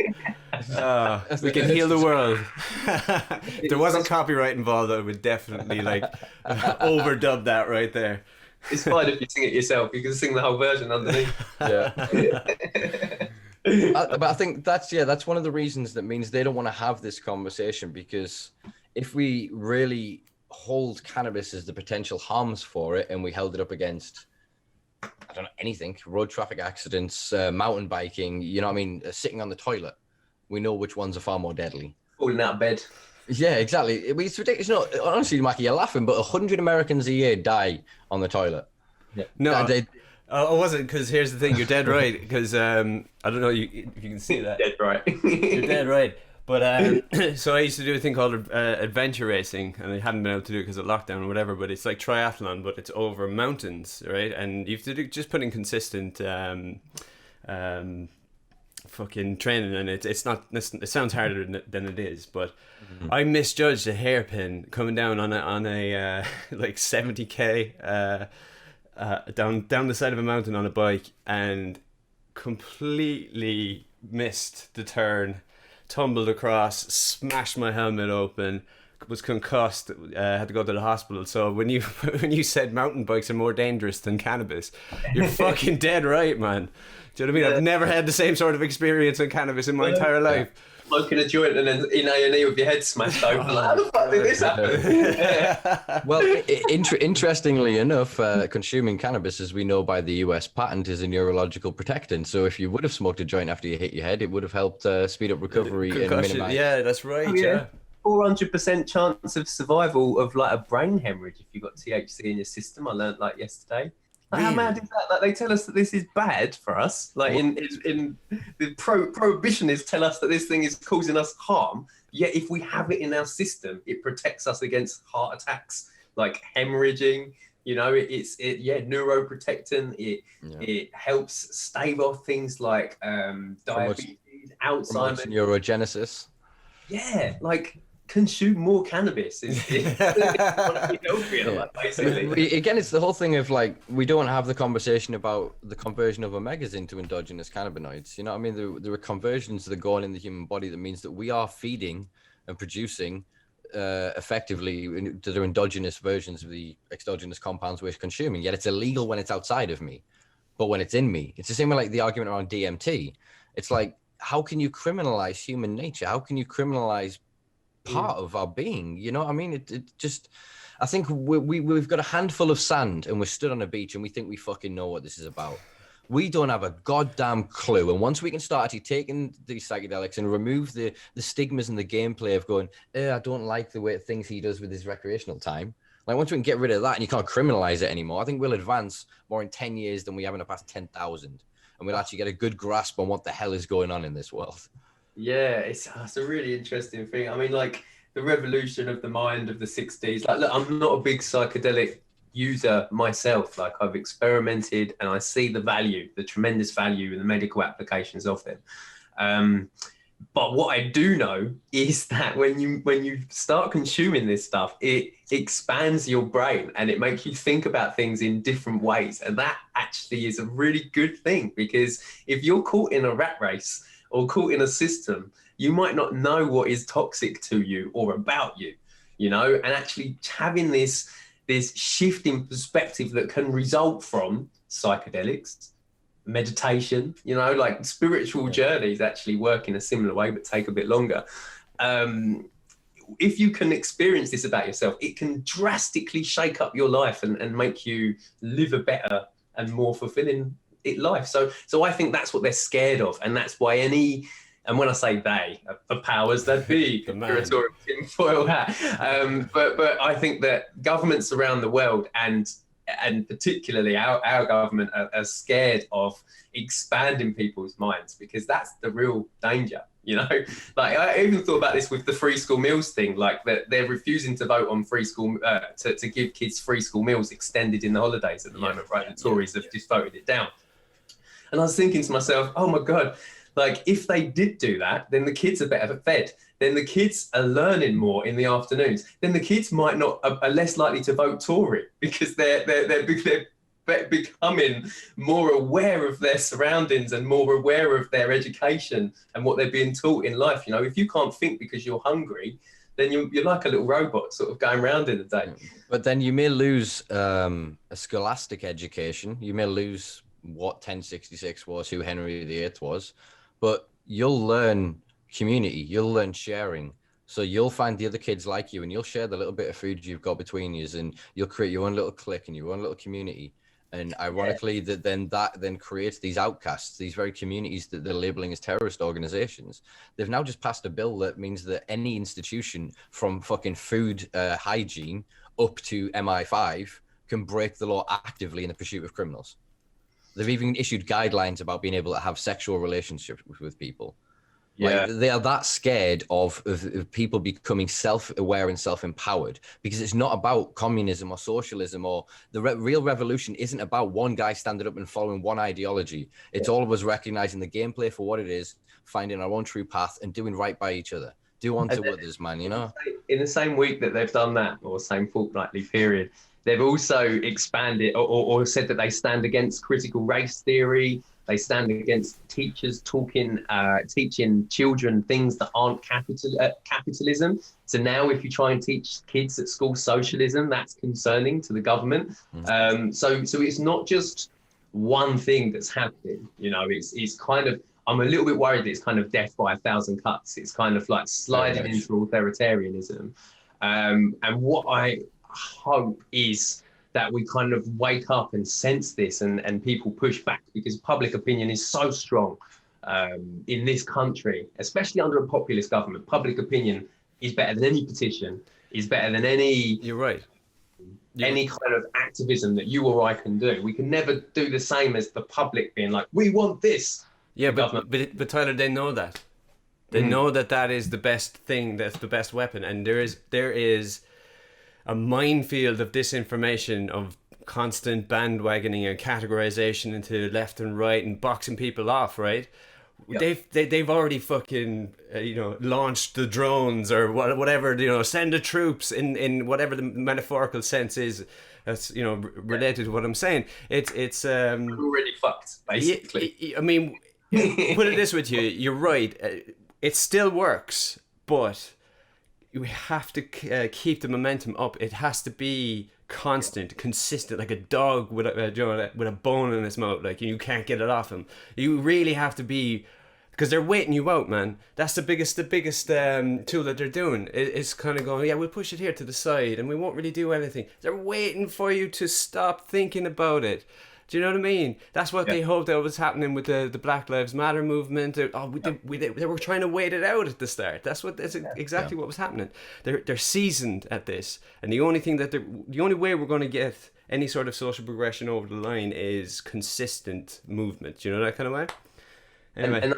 We can heal the world. If there wasn't copyright involved, I would definitely overdub that right there. It's fine if you sing it yourself. You can sing the whole version underneath. Yeah. But I think that's one of the reasons that means they don't want to have this conversation, because if we really hold cannabis as the potential harms for it and we held it up against, I don't know, anything, road traffic accidents, mountain biking, you know what I mean, sitting on the toilet, we know which ones are far more deadly. Falling out of bed. Yeah, exactly. It's ridiculous. No, honestly, Mackie, you're laughing, but 100 Americans a year die on the toilet. Yeah. No, I wasn't, because here's the thing, you're dead right, because I don't know if you can see that. Dead right. You're dead right. But so I used to do a thing called adventure racing, and I hadn't been able to do it because of lockdown or whatever, but it's like triathlon, but it's over mountains, right? And you have to just put in consistent fucking training, and it sounds harder than it is, but I misjudged a hairpin coming down on a like 70k down the side of a mountain on a bike, and completely missed the turn, tumbled across, smashed my helmet open, was concussed, had to go to the hospital. So when you said mountain bikes are more dangerous than cannabis, you're fucking dead right, man. Do you know what I mean? Yeah. I've never had the same sort of experience on cannabis in my entire life. Smoking a joint and then in A&E with your head smashed open. Like, how the fuck did this happen? Well, interestingly enough, consuming cannabis, as we know by the US patent, is a neurological protectant. So if you would have smoked a joint after you hit your head, it would have helped speed up recovery and minimize. Yeah, that's right. Yeah. 400% chance of survival of like a brain hemorrhage if you got THC in your system. I learned like yesterday. How mad is that? Like, they tell us that this is bad for us. Like in the prohibitionists tell us that this thing is causing us harm. Yet if we have it in our system, it protects us against heart attacks, like hemorrhaging. You know, it's neuroprotectant. It helps stave off things like diabetes, Alzheimer's, neurogenesis. Yeah, like consume more cannabis. Basically. Again, it's the whole thing of like, we don't have the conversation about the conversion of omegas into endogenous cannabinoids. You know what I mean? There are conversions that are going in the human body that means that we are feeding and producing effectively that are endogenous versions of the exogenous compounds we're consuming. Yet it's illegal when it's outside of me, but when it's in me, it's the same with like the argument around DMT. It's like, how can you criminalize human nature? How can you criminalize part of our being? You know what I mean? It just, I think we've got a handful of sand and we're stood on a beach and we think we fucking know what this is about. We don't have a goddamn clue. And once we can start actually taking these psychedelics and remove the stigmas and the gameplay of going, I don't like the way things he does with his recreational time. Like, once we can get rid of that and you can't criminalize it anymore, I think we'll advance more in 10 years than we have in the past 10,000. And we'll actually get a good grasp on what the hell is going on in this world. Yeah, it's a really interesting thing. I mean, like the revolution of the mind of the 60s. Like, look, I'm not a big psychedelic user myself. Like, I've experimented and I see the value, the tremendous value in the medical applications of them. But what I do know is that when you start consuming this stuff, it expands your brain and it makes you think about things in different ways. And that actually is a really good thing, because if you're caught in a rat race or caught in a system, you might not know what is toxic to you or about you, you know, and actually having this shift in perspective that can result from psychedelics, meditation, you know, like spiritual journeys actually work in a similar way but take a bit longer. If you can experience this about yourself, it can drastically shake up your life and make you live a better and more fulfilling life. So I think that's what they're scared of, and that's why and when I say they, the powers that be, conspiratorial tinfoil hat, but I think that governments around the world and particularly our government are scared of expanding people's minds, because that's the real danger, you know. Like, I even thought about this with the free school meals thing, like that they're refusing to vote on free school to give kids free school meals extended in the holidays at the moment, right? The Tories have just voted it down. And I was thinking to myself, oh my God, like if they did do that, then the kids are better fed. Then the kids are learning more in the afternoons. Then the kids are less likely to vote Tory, because they're becoming more aware of their surroundings and more aware of their education and what they're being taught in life. You know, if you can't think because you're hungry, then you're like a little robot sort of going around in the day. But then you may lose a scholastic education. You may lose what 1066 was, who Henry VIII was, but you'll learn community, you'll learn sharing. So you'll find the other kids like you and you'll share the little bit of food you've got between you, and you'll create your own little clique and your own little community. And ironically, that then creates these outcasts, these very communities that they're labeling as terrorist organizations. They've now just passed a bill that means that any institution from fucking food hygiene up to MI5 can break the law actively in the pursuit of criminals. They've even issued guidelines about being able to have sexual relationships with people. Yeah. Like, they are that scared of people becoming self-aware and self-empowered, because it's not about communism or socialism, or the real revolution isn't about one guy standing up and following one ideology. It's all of us recognizing the gameplay for what it is, finding our own true path and doing right by each other. Do unto others, man, you know? In the same week that they've done that, or same fortnightly period, they've also expanded or said that they stand against critical race theory. They stand against teachers teaching children things that aren't capitalism. So now if you try and teach kids at school socialism, that's concerning to the government. So it's not just one thing that's happening. You know, it's kind of, I'm a little bit worried that it's kind of death by a thousand cuts. It's kind of like sliding into authoritarianism. And what I hope is that we kind of wake up and sense this, and people push back, because public opinion is so strong in this country, especially under a populist government. Public opinion is better than any petition, is better than any... You're right. any kind of activism that you or I can do. We can never do the same as the public being like, we want this. Yeah, but Tyler, they know that. They know that is the best thing, that's the best weapon. And there is a minefield of disinformation, of constant bandwagoning and categorization into left and right and boxing people off, right? Yep. They've already fucking launched the drones or whatever, send the troops in whatever the metaphorical sense is. That's related to what I'm saying. It's already fucked, basically. I mean, put it this way to you, you're right. It still works, but we have to keep the momentum up. It has to be constant, consistent, like a dog with a bone in his mouth. Like, you can't get it off him. You really have to be, because they're waiting you out, man. That's the biggest tool that they're doing. It's kind of going, yeah, we'll push it here to the side, and we won't really do anything. They're waiting for you to stop thinking about it. Do you know what I mean? That's what they hoped that was happening with the Black Lives Matter movement. They were trying to wait it out at the start. That's exactly what was happening. They're seasoned at this, and the only way we're going to get any sort of social progression over the line is consistent movement. Do you know that kind of way? Anyway. And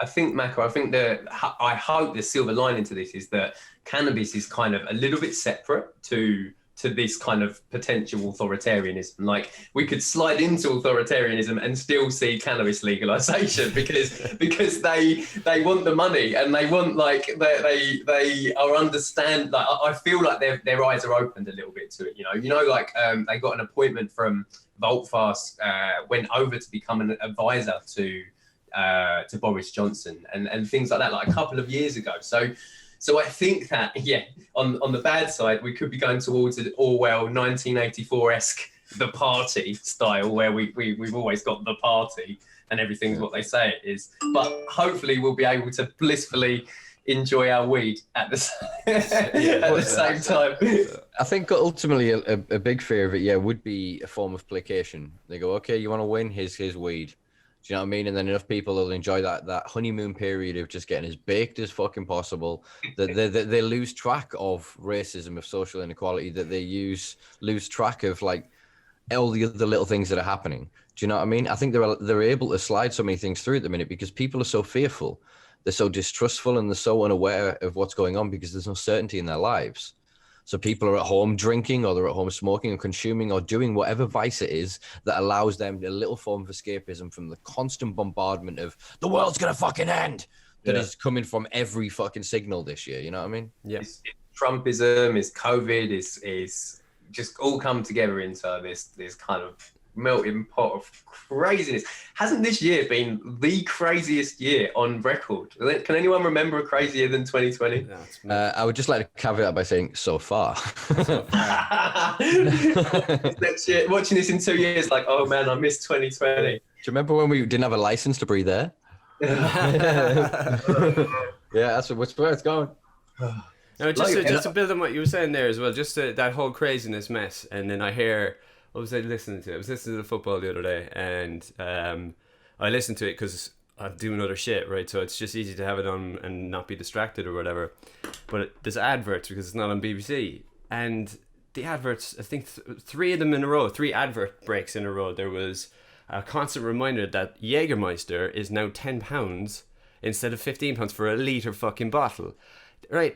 I think, Mako, I hope the silver lining to this is that cannabis is kind of a little bit separate to this kind of potential authoritarianism. Like, we could slide into authoritarianism and still see cannabis legalization because they want the money, and they want, like, they are understand. Like, I feel like their eyes are opened a little bit to it. Like they got an appointment from Voltfast, went over to become an advisor to Boris Johnson and things like that, like a couple of years ago. So I think that, on the bad side, we could be going towards an Orwell 1984-esque The Party style, where we've always got the party and everything's what they say it is. But hopefully we'll be able to blissfully enjoy our weed at the same time. I think ultimately a big fear of it, would be a form of placation. They go, okay, you want to win? Here's weed. Do you know what I mean? And then enough people will enjoy that honeymoon period of just getting as baked as fucking possible. That they lose track of racism, of social inequality. That they lose track of, like, all the other little things that are happening. Do you know what I mean? I think they're able to slide so many things through at the minute because people are so fearful, they're so distrustful, and they're so unaware of what's going on because there's no certainty in their lives. So people are at home drinking, or they're at home smoking or consuming or doing whatever vice it is that allows them a little form of escapism from the constant bombardment of the world's going to fucking end that is coming from every fucking signal this year. You know what I mean? Yeah. It's Trumpism, is COVID, is just all come together into this kind of melting pot of craziness. Hasn't this year been the craziest year on record? Can anyone remember a crazier than 2020? I would just like to caveat by saying so far. Next year, watching this in 2 years, like, oh man, I missed 2020. Do you remember when we didn't have a license to breathe air? That's where it's going. No, just to build on what you were saying there as well, just that whole craziness mess, and then I hear, what was I listening to? I was listening to the football the other day, and I listened to it because I'm doing other shit, right? So it's just easy to have it on and not be distracted or whatever. But there's adverts because it's not on BBC, and the adverts, I think three of them in a row, 3 advert breaks in a row. There was a constant reminder that Jägermeister is now £10 instead of £15 for a litre fucking bottle, right?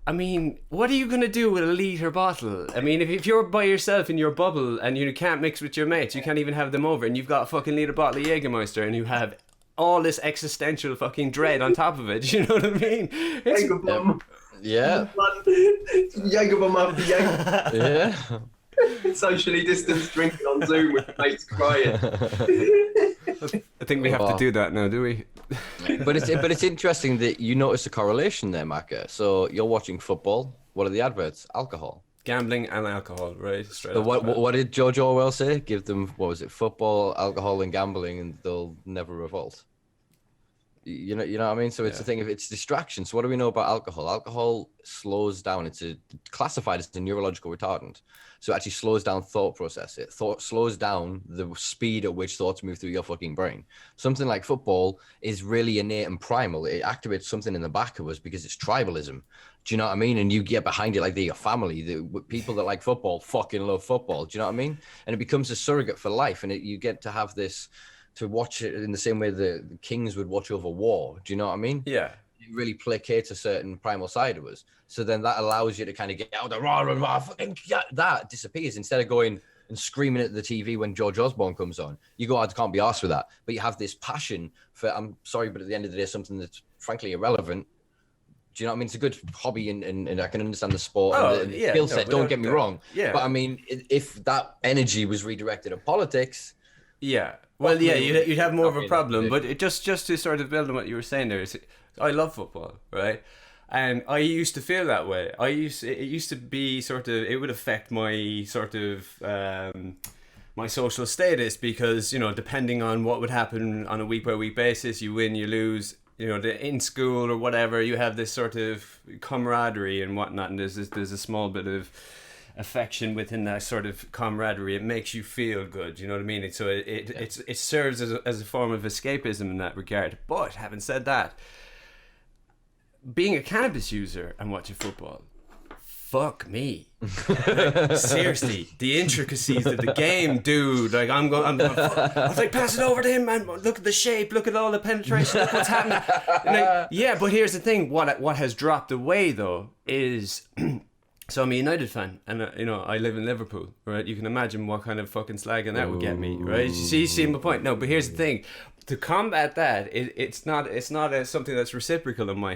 I mean, what are you going to do with a litre bottle? I mean, if you're by yourself in your bubble and you can't mix with your mates, you can't even have them over, and you've got a fucking litre bottle of Jägermeister and you have all this existential fucking dread on top of it, you know what I mean? Jägerbomb. Yeah. Jägerbomb after Jäger. Yeah. Socially distanced drinking on Zoom with mates crying. I think we have to do that now, do we? But it's interesting that you notice a correlation there, Maka. So you're watching football. What are the adverts? Alcohol. Gambling and alcohol, right? Straight So what did George Orwell say? Give them, what was it, football, alcohol, and gambling, and they'll never revolt. You know what I mean? So it's a thing of it's distraction. So what do we know about alcohol? Alcohol slows down. It's classified as a neurological retardant. So it actually slows down thought process. Thought slows down the speed at which thoughts move through your fucking brain. Something like football is really innate and primal. It activates something in the back of us because it's tribalism. Do you know what I mean? And you get behind it like they're your family. The people that like football fucking love football. Do you know what I mean? And it becomes a surrogate for life. And you get to have this, to watch it in the same way the kings would watch over war. Do you know what I mean? Yeah. It really placates a certain primal side of us. So then that allows you to kind of get out the rah, fucking that disappears. Instead of going and screaming at the TV when George Osborne comes on, you go, I can't be arsed with that. But you have this passion for, I'm sorry, but at the end of the day, something that's frankly irrelevant. Do you know what I mean? It's a good hobby and I can understand the sport and the skill set. Don't get me wrong. Yeah. But I mean, if that energy was redirected at politics. Yeah. Well, yeah, you'd have more of a problem. But it just to sort of build on what you were saying there, is I love football, right? And I used to feel that way. It used to be sort of, it would affect my sort of my social status because, you know, depending on what would happen on a week by week basis, you win, you lose. You know, in school or whatever, you have this sort of camaraderie and whatnot, and there's a small bit of affection within that sort of camaraderie. It makes you feel good, you know what I mean? It serves as a form of escapism in that regard. But having said that, being a cannabis user and watching football, fuck me. Like, seriously, the intricacies of the game, dude. Like I was like, pass it over to him, man. Look at the shape, look at all the penetration, look what's happening. Like, yeah, but here's the thing. What has dropped away though is so I'm a United fan, and you know I live in Liverpool, right? You can imagine what kind of fucking slagging that would get me, right? You see my point? No, but here's the thing. To combat that, it's not something that's reciprocal on my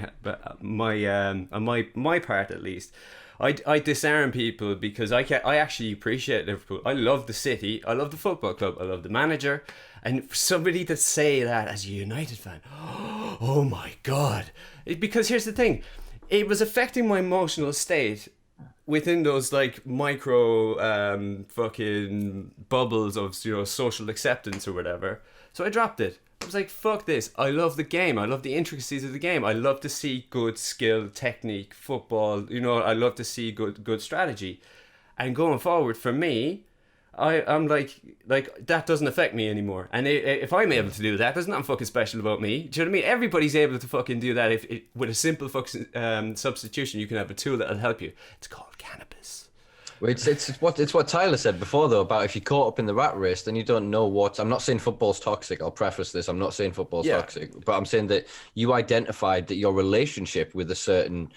part at least. I disarm people because I actually appreciate Liverpool. I love the city. I love the football club. I love the manager. And for somebody to say that as a United fan, oh my God. Because here's the thing. It was affecting my emotional state within those like micro fucking bubbles of, you know, social acceptance or whatever. So I dropped it. I was like, fuck this. I love the game. I love the intricacies of the game. I love to see good skill, technique, football. You know, I love to see good strategy. And going forward, for me, I'm like that doesn't affect me anymore. And if I'm able to do that, there's nothing fucking special about me. Do you know what I mean? Everybody's able to fucking do that. If with a simple fucking substitution, you can have a tool that'll help you. It's called cannabis. Well, it's what Tyler said before though, about if you're caught up in the rat race, then you don't know what. I'm not saying football's toxic. I'll preface this. I'm not saying football's toxic, but I'm saying that you identified that your relationship with a certain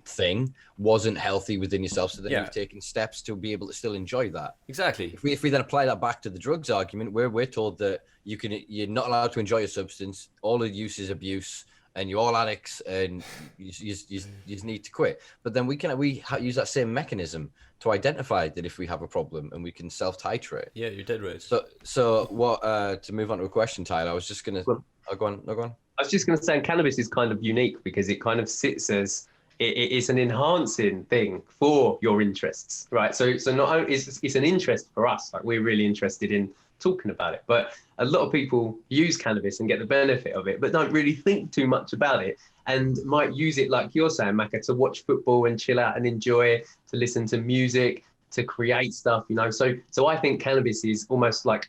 thing wasn't healthy within yourself, so then you've taken steps to be able to still enjoy that. Exactly. If we then apply that back to the drugs argument, where we're told that you're not allowed to enjoy a substance, all the use is abuse, and you're all addicts, and you just need to quit. But then we use that same mechanism to identify that if we have a problem, and we can self-titrate. Yeah, you're dead right. So what? To move on to a question, Tyler, I was just gonna. Go on. I was just going to say, cannabis is kind of unique because it kind of sits as it's an enhancing thing for your interests, right? So not only it's an interest for us, like we're really interested in talking about it, but a lot of people use cannabis and get the benefit of it, but don't really think too much about it and might use it, like you're saying, Maka, to watch football and chill out and enjoy, to listen to music, to create stuff, you know. So I think cannabis is almost like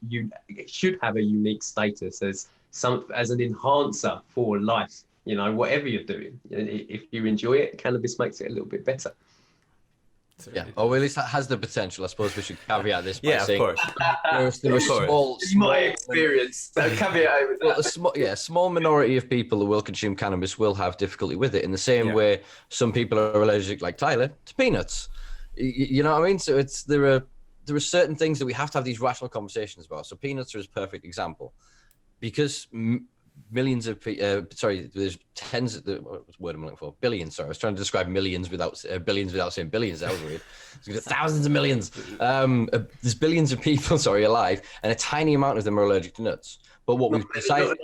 it should have a unique status as an enhancer for life. You know, whatever you're doing, if you enjoy it, cannabis makes it a little bit better. Yeah, or at least that has the potential. I suppose we should caveat this by saying, of course. There are small experience. Caveat with that. Small minority of people who will consume cannabis will have difficulty with it. In the same way, some people are allergic, like Tyler, to peanuts. You know what I mean? So there are certain things that we have to have these rational conversations about. So peanuts are a perfect example, because millions of there's tens of what's the word I'm looking for? Billions. Sorry, I was trying to describe millions without billions without saying billions. That was weird. Thousands of millions. There's billions of people, alive, and a tiny amount of them are allergic to nuts. But what we've decided,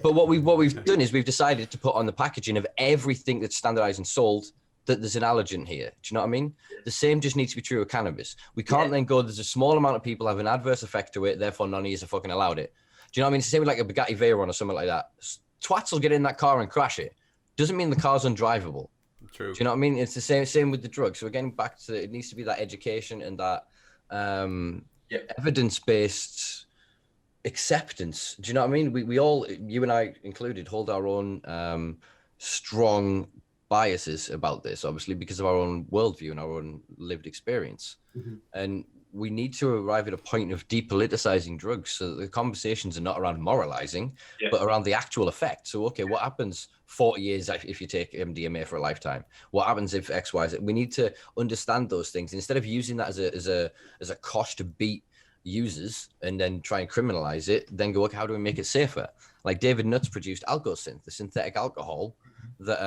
what we've done is we've decided to put on the packaging of everything that's standardized and sold that there's an allergen here. Do you know what I mean? The same just needs to be true of cannabis. We can't then go, there's a small amount of people have an adverse effect to it, therefore none of you are fucking allowed it. Do you know what I mean? It's the same with like a Bugatti Veyron or something like that. twats will get in that car and crash it. Doesn't mean the car's undrivable. True. Do you know what I mean? It's the same with the drugs. So again, back to it needs to be that education and that evidence-based acceptance. Do you know what I mean? We all, you and I included, hold our own strong biases about this, obviously, because of our own worldview and our own lived experience. And we need to arrive at a point of depoliticizing drugs so that the conversations are not around moralizing, but around the actual effect. So, okay, what happens 40 years if you take MDMA for a lifetime? What happens if X, Y, Z? We need to understand those things instead of using that as a cost to beat users and then try and criminalize it. Then go, okay, how do we make it safer? Like David Nutt's produced Algosynth, the synthetic alcohol that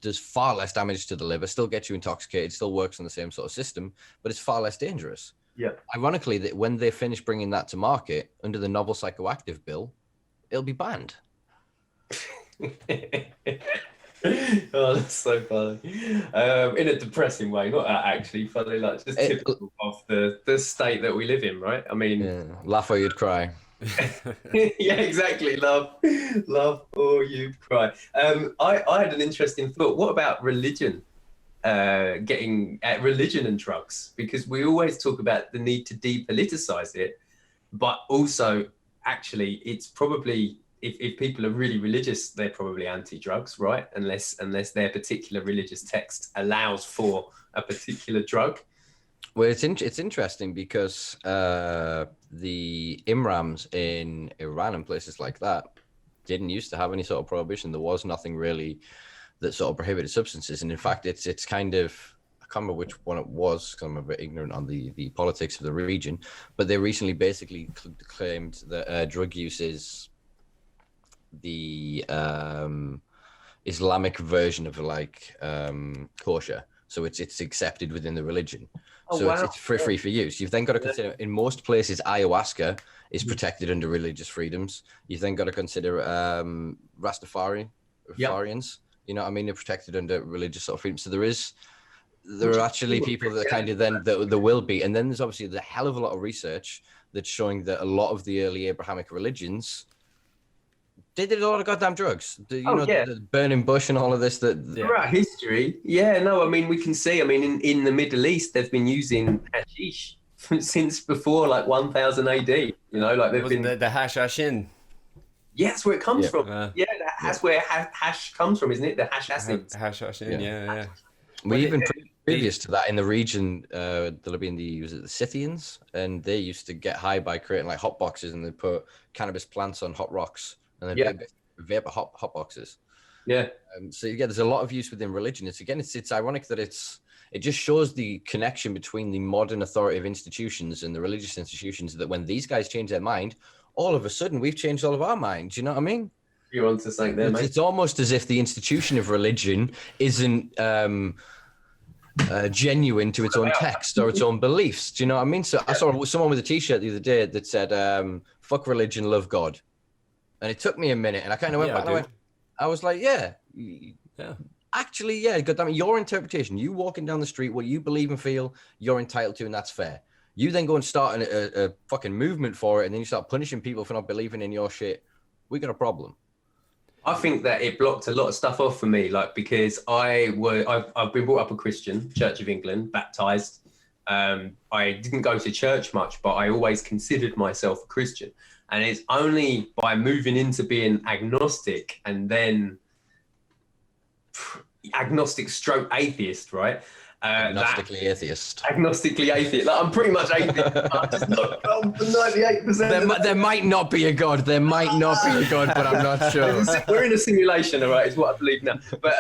does far less damage to the liver, still gets you intoxicated, still works on the same sort of system, but it's far less dangerous. Yeah. Ironically, that when they finish bringing that to market under the novel psychoactive bill, it'll be banned. Oh, that's so funny. In a depressing way, not actually funny, like just typical of the state that we live in, right? I mean, laugh or you'd cry. Yeah, exactly. Love or you cry. I had an interesting thought. What about religion? Getting at religion and drugs, because we always talk about the need to depoliticize it, but also actually it's probably if people are really religious, they're probably anti-drugs, right? Unless their particular religious text allows for a particular drug. Well, it's interesting because the imams in Iran and places like that didn't used to have any sort of prohibition. There was nothing really that sort of prohibited substances, and in fact, it's kind of, I can't remember which one it was because I'm a bit ignorant on the politics of the region, but they recently basically claimed that drug use is the Islamic version of like kosher. So it's accepted within the religion. It's free for use. You've then got to consider, in most places, ayahuasca is protected under religious freedoms. You've then got to consider Rastafarians. You know what I mean? They're protected under religious sort of freedom. So there are actually people that kind of then there will be. And then there's obviously the hell of a lot of research that's showing that a lot of the early Abrahamic religions, they did a lot of goddamn drugs. The burning bush and all of this. Throughout history, I mean, we can see. I mean, in the Middle East, they've been using hashish since before like 1000 AD. You know, like they've been the hashashin. Yeah, that's where it comes from. That's where hash comes from, isn't it? The hash acid. Hashashin. Yeah. We even previous to that in the region, there'll be the Scythians, and they used to get high by creating like hot boxes, and they put cannabis plants on hot rocks. And then vapor hot boxes. Yeah. So there's a lot of use within religion. It's ironic that it just shows the connection between the modern authoritative institutions and the religious institutions, that when these guys change their mind, all of a sudden we've changed all of our minds. You know what I mean? You're onto something there, mate. It's almost as if the institution of religion isn't genuine to its own text or its own beliefs. Do you know what I mean? So I saw someone with a T-shirt the other day that said, "Fuck religion, love God." And it took me a minute, and I kind of went back. I was like, actually, goddammit, your interpretation, you walking down the street, what you believe and feel, you're entitled to, and that's fair. You then go and start a fucking movement for it, and then you start punishing people for not believing in your shit. We got a problem. I think that it blocked a lot of stuff off for me, like, because I've been brought up a Christian, Church of England, baptized. I didn't go to church much, but I always considered myself a Christian. And it's only by moving into being agnostic and then agnostic stroke atheist, right? Agnostically atheist. Agnostically atheist. Like, I'm pretty much atheist. I'm just not 98%. There might not be a God. There might not be a God, but I'm not sure. We're in a simulation, all right, is what I believe now. But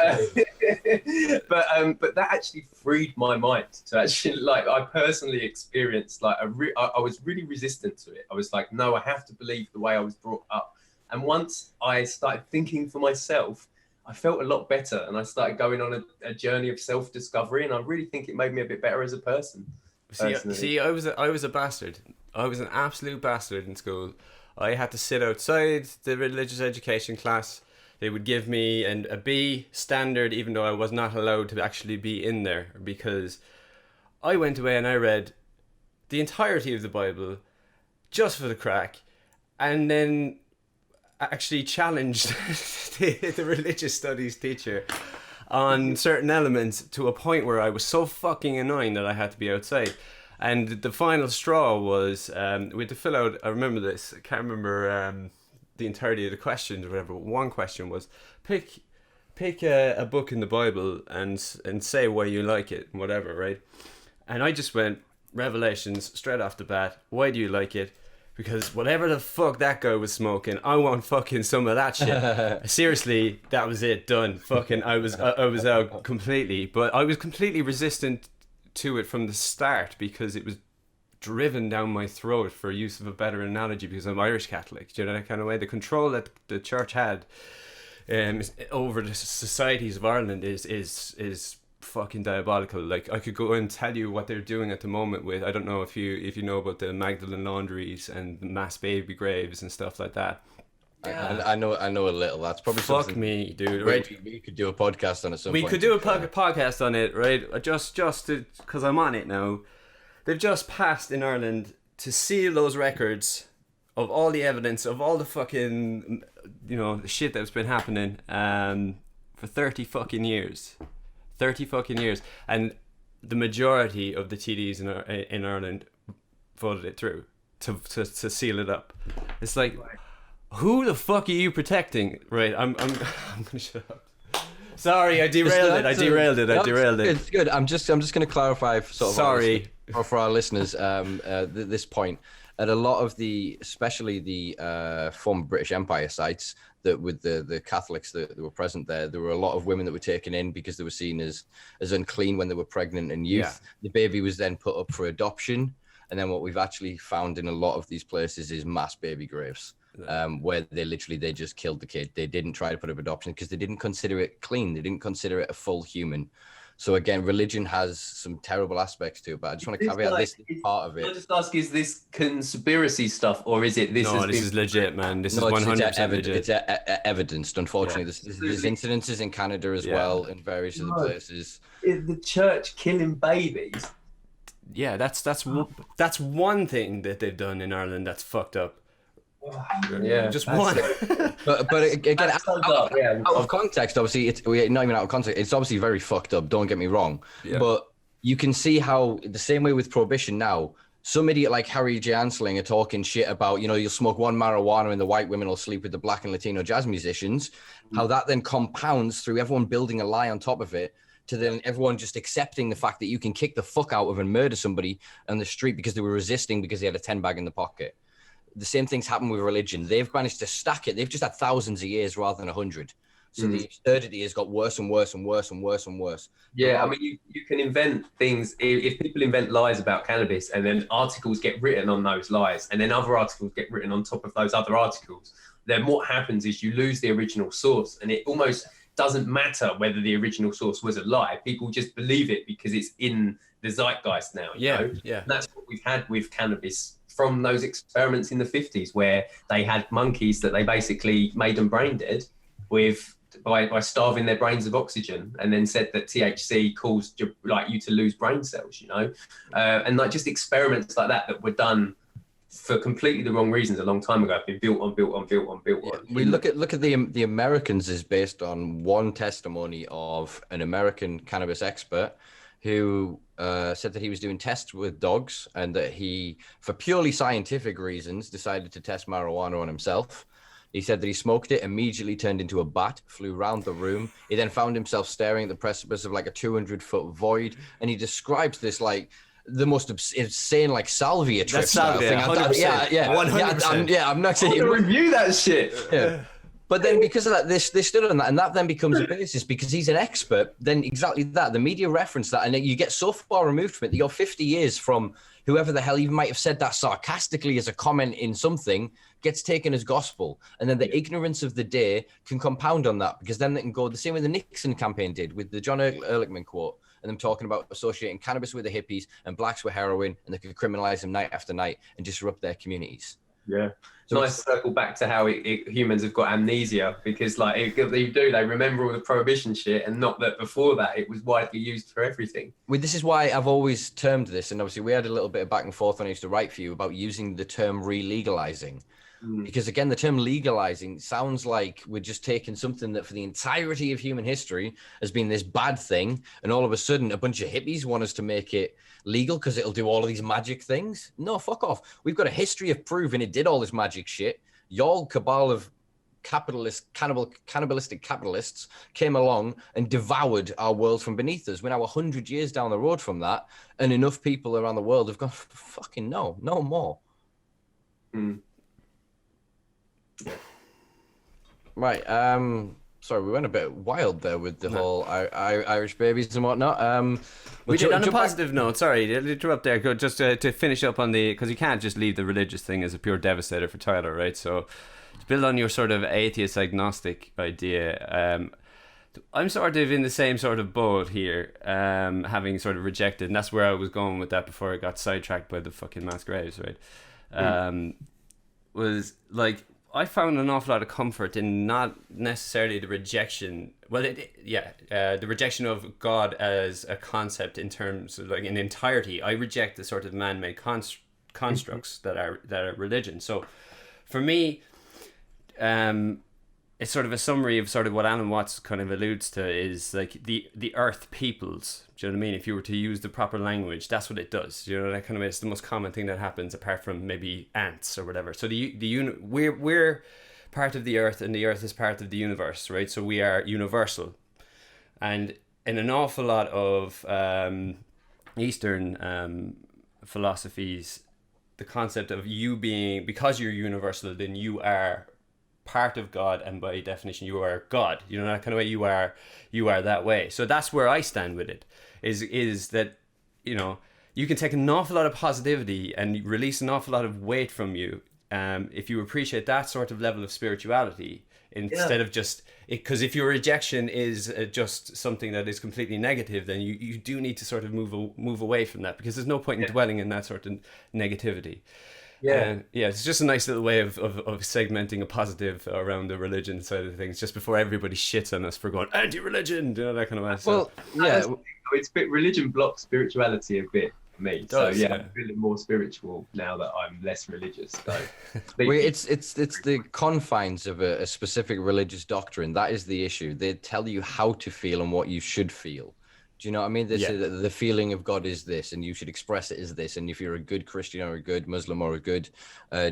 but that actually freed my mind to actually, like, I personally experienced, like, I was really resistant to it. I was like, no, I have to believe the way I was brought up. And once I started thinking for myself, I felt a lot better, and I started going on a journey of self-discovery, and I really think it made me a bit better as a person. See, I was a bastard. I was an absolute bastard in school. I had to sit outside the religious education class. They would give me a B standard, even though I was not allowed to actually be in there, because I went away and I read the entirety of the Bible just for the crack, and then actually challenged the religious studies teacher on certain elements to a point where I was so fucking annoying that I had to be outside. And the final straw was we had to fill out. I remember this. I can't remember the entirety of the questions or whatever. One question was pick a book in the Bible and say why you like it, whatever, right? And I just went Revelations straight off the bat. Why do you like it? Because whatever the fuck that guy was smoking, I want fucking some of that shit. Seriously, that was it. Done. Fucking, I was out completely. But I was completely resistant to it from the start because it was driven down my throat, for use of a better analogy, because I'm Irish Catholic. Do you know that kind of way? The control that the church had over the societies of Ireland is fucking diabolical. Like, I could go and tell you what they're doing at the moment with, I don't know if you know about the Magdalene laundries and the mass baby graves and stuff like that. I know a little. That's probably Fuck something me, dude. Right? we could do a podcast on it. We could do a podcast on it, right? Just because I'm on it now. They've just passed in Ireland to seal those records of all the evidence of all the fucking, the shit that's been happening for 30 fucking years. 30 fucking years. And the majority of the TDs in Ireland voted it through to seal it up. It's like, who the fuck are you protecting? Right, I'm gonna shut up. Sorry, I derailed it. It's good. I'm just going to clarify for our listeners this point. At a lot of especially the former British Empire sites, that with the Catholics that were present there were a lot of women that were taken in because they were seen as unclean when they were pregnant and youth. Yeah. The baby was then put up for adoption, and then what we've actually found in a lot of these places is mass baby graves. Where they just killed the kid. They didn't try to put up adoption because they didn't consider it clean. They didn't consider it a full human. So again, religion has some terrible aspects to it, but I just want to caveat this part of it. I'll just ask, is this conspiracy stuff, or is it this? No, this is legit, man. This is 100% legit. It's evidenced, unfortunately. Yeah. There's incidences in Canada as well, in various other places. Is the church killing babies? Yeah, that's one thing that they've done in Ireland that's fucked up. Yeah, just one. but again, out of context, obviously, we're not even out of context. It's obviously very fucked up. Don't get me wrong, but you can see how the same way with prohibition now. Some idiot like Harry J. Ansling are talking shit about, you'll smoke one marijuana and the white women will sleep with the black and Latino jazz musicians. How that then compounds through everyone building a lie on top of it, to then everyone just accepting the fact that you can kick the fuck out of and murder somebody on the street because they were resisting because they had a 10 bag in the pocket. The same things happen with religion. They've managed to stack it. They've just had thousands of years rather than 100. So the absurdity has got worse and worse and worse and worse and worse. Yeah, I mean, you can invent things. If people invent lies about cannabis and then articles get written on those lies and then other articles get written on top of those other articles, then what happens is you lose the original source, and it almost doesn't matter whether the original source was a lie. People just believe it because it's in the zeitgeist now. Yeah. And that's what we've had with cannabis from those experiments in the 50s, where they had monkeys that they basically made them brain dead by starving their brains of oxygen, and then said that THC caused you to lose brain cells, and like just experiments like that were done for completely the wrong reasons a long time ago. Have been built on. We look at the Americans is based on one testimony of an American cannabis expert who said that he was doing tests with dogs, and that he, for purely scientific reasons, decided to test marijuana on himself. He said that he smoked it, immediately turned into a bat, flew around the room. He then found himself staring at the precipice of like a 200-foot void, and he describes this like the most insane like salvia trip. That's salvia, 100%. Yeah, 100%. I'm not saying review that shit. Yeah. But then because of that, they stood on that, and that then becomes a basis because he's an expert. Then exactly that, the media reference that, and then you get so far removed from it that you're 50 years from whoever the hell even might have said that sarcastically as a comment in something gets taken as gospel. And then the ignorance of the day can compound on that, because then they can go the same way the Nixon campaign did with the John Ehrlichman quote, and them talking about associating cannabis with the hippies and blacks with heroin, and they could criminalize them night after night and disrupt their communities. Yeah. So nice to circle back to how humans have got amnesia, because they remember all the prohibition shit, and not that before that it was widely used for everything. Well, this is why I've always termed this, and obviously we had a little bit of back and forth when I used to write for you about using the term re-legalizing. Because again, the term legalizing sounds like we're just taking something that for the entirety of human history has been this bad thing, and all of a sudden a bunch of hippies want us to make it legal because it'll do all of these magic things. No, fuck off. We've got a history of proving it did all this magic shit. Y'all cabal of cannibalistic capitalists came along and devoured our world from beneath us. We're now 100 years down the road from that, and enough people around the world have gone, fucking no more. Right. Sorry, we went a bit wild there with the whole Irish babies and whatnot. We did on a positive note. Sorry to interrupt there. Just to finish up on because you can't just leave the religious thing as a pure devastator for Tyler, right? So to build on your sort of atheist agnostic idea, I'm sort of in the same sort of boat here, having sort of rejected, and that's where I was going with that before I got sidetracked by the fucking mass graves, right? Was like, I found an awful lot of comfort in not necessarily the rejection. Well, the rejection of God as a concept in terms of like in entirety. I reject the sort of man-made constructs that are religion. So, for me, it's sort of a summary of sort of what Alan Watts kind of alludes to is like the earth peoples. Do you know what I mean? If you were to use the proper language, that's what it does. You know, that kind of it's the most common thing that happens apart from maybe ants or whatever. So we're part of the earth, and the earth is part of the universe, right? So we are universal. And in an awful lot of Eastern philosophies, the concept of you being, because you're universal, then you are part of God, and by definition you are God. You know, that kind of way you are that way. So that's where I stand with it, is that, you know, you can take an awful lot of positivity and release an awful lot of weight from you if you appreciate that sort of level of spirituality instead of just it. Because if your rejection is just something that is completely negative, then you do need to sort of move away from that, because there's no point in dwelling in that sort of negativity. It's just a nice little way of segmenting a positive around the religion side of things, just before everybody shits on us for going anti-religion, you know, that kind of way. So. Well, it's religion blocks spirituality a bit for me. I'm feeling more spiritual now that I'm less religious. So it's the confines of a specific religious doctrine that is the issue. They tell you how to feel and what you should feel. Do you know what I mean? The feeling of God is this, and you should express it as this. And if you're a good Christian or a good Muslim or a good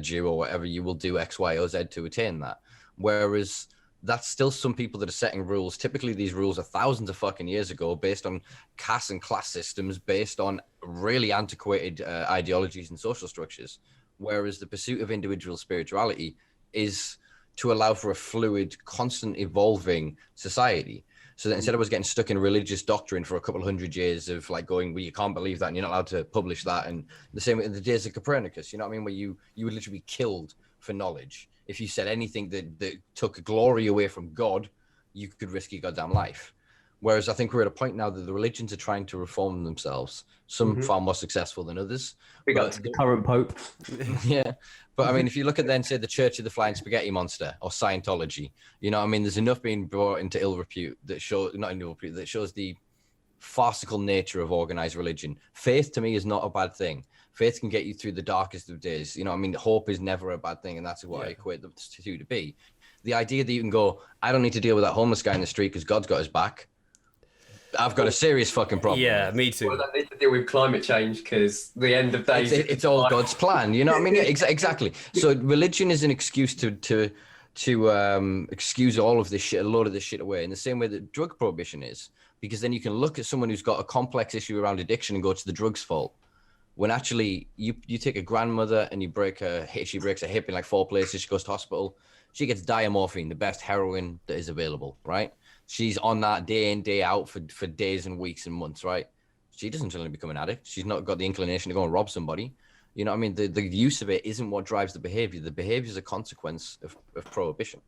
Jew or whatever, you will do X, Y, or Z to attain that. Whereas that's still some people that are setting rules. Typically, these rules are thousands of fucking years ago, based on caste and class systems, based on really antiquated ideologies and social structures. Whereas the pursuit of individual spirituality is to allow for a fluid, constant evolving society. So that instead of us getting stuck in religious doctrine for a couple of 100 years of like going, well, you can't believe that and you're not allowed to publish that. And the same in the days of Copernicus, you know what I mean? Where you would literally be killed for knowledge. If you said anything that took glory away from God, you could risk your goddamn life. Whereas I think we're at a point now that the religions are trying to reform themselves, some far more successful than others. Big up to the current Pope. Yeah. But I mean, if you look at then, say, the Church of the Flying Spaghetti Monster or Scientology, you know what I mean? There's enough being brought into ill repute that shows the farcical nature of organized religion. Faith, to me, is not a bad thing. Faith can get you through the darkest of days. You know what I mean? Hope is never a bad thing, and that's what I equate the two to be. The idea that you can go, I don't need to deal with that homeless guy in the street because God's got his back. I've got a serious fucking problem. Yeah, me too. Well, I need to deal with climate change because the end of days. It's all God's plan. You know what I mean? Yeah, exactly. So religion is an excuse to excuse all of this shit, a lot of this shit away, in the same way that drug prohibition is, because then you can look at someone who's got a complex issue around addiction and go, it's the drug's fault. When actually you take a grandmother and she breaks her hip in like 4 places, she goes to hospital, she gets diamorphine, the best heroin that is available, right? She's on that day in, day out for days and weeks and months, right? She doesn't suddenly become an addict. She's not got the inclination to go and rob somebody. You know what I mean? The use of it isn't what drives the behavior. The behavior is a consequence of prohibition.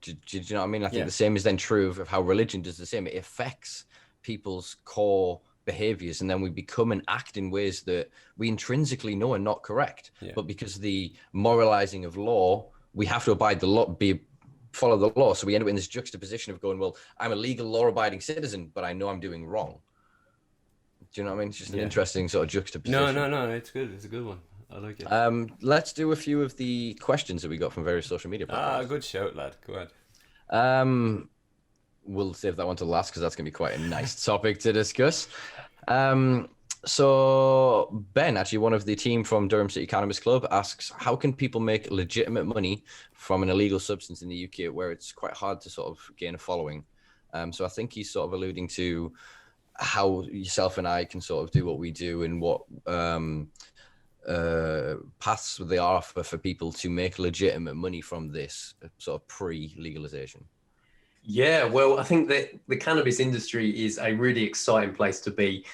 Do you know what I mean? I think the same is then true of how religion does the same. It affects people's core behaviors, and then we become and act in ways that we intrinsically know are not correct. Yeah. But because of the moralizing of law, we have to abide the law, follow the law. So we end up in this juxtaposition of going, well, I'm a legal law-abiding citizen, but I know I'm doing wrong. Do you know what I mean? It's just an interesting sort of juxtaposition. No, it's good. It's a good one. I like it. Let's do a few of the questions that we got from various social media platforms. Good shout, lad. Go ahead. We'll save that one to last because that's going to be quite a nice topic to discuss. So Ben, actually one of the team from Durham City Cannabis Club, asks, how can people make legitimate money from an illegal substance in the UK where it's quite hard to sort of gain a following? So I think he's sort of alluding to how yourself and I can sort of do what we do and what paths they are for people to make legitimate money from this sort of pre-legalization. Yeah, well, I think that the cannabis industry is a really exciting place to be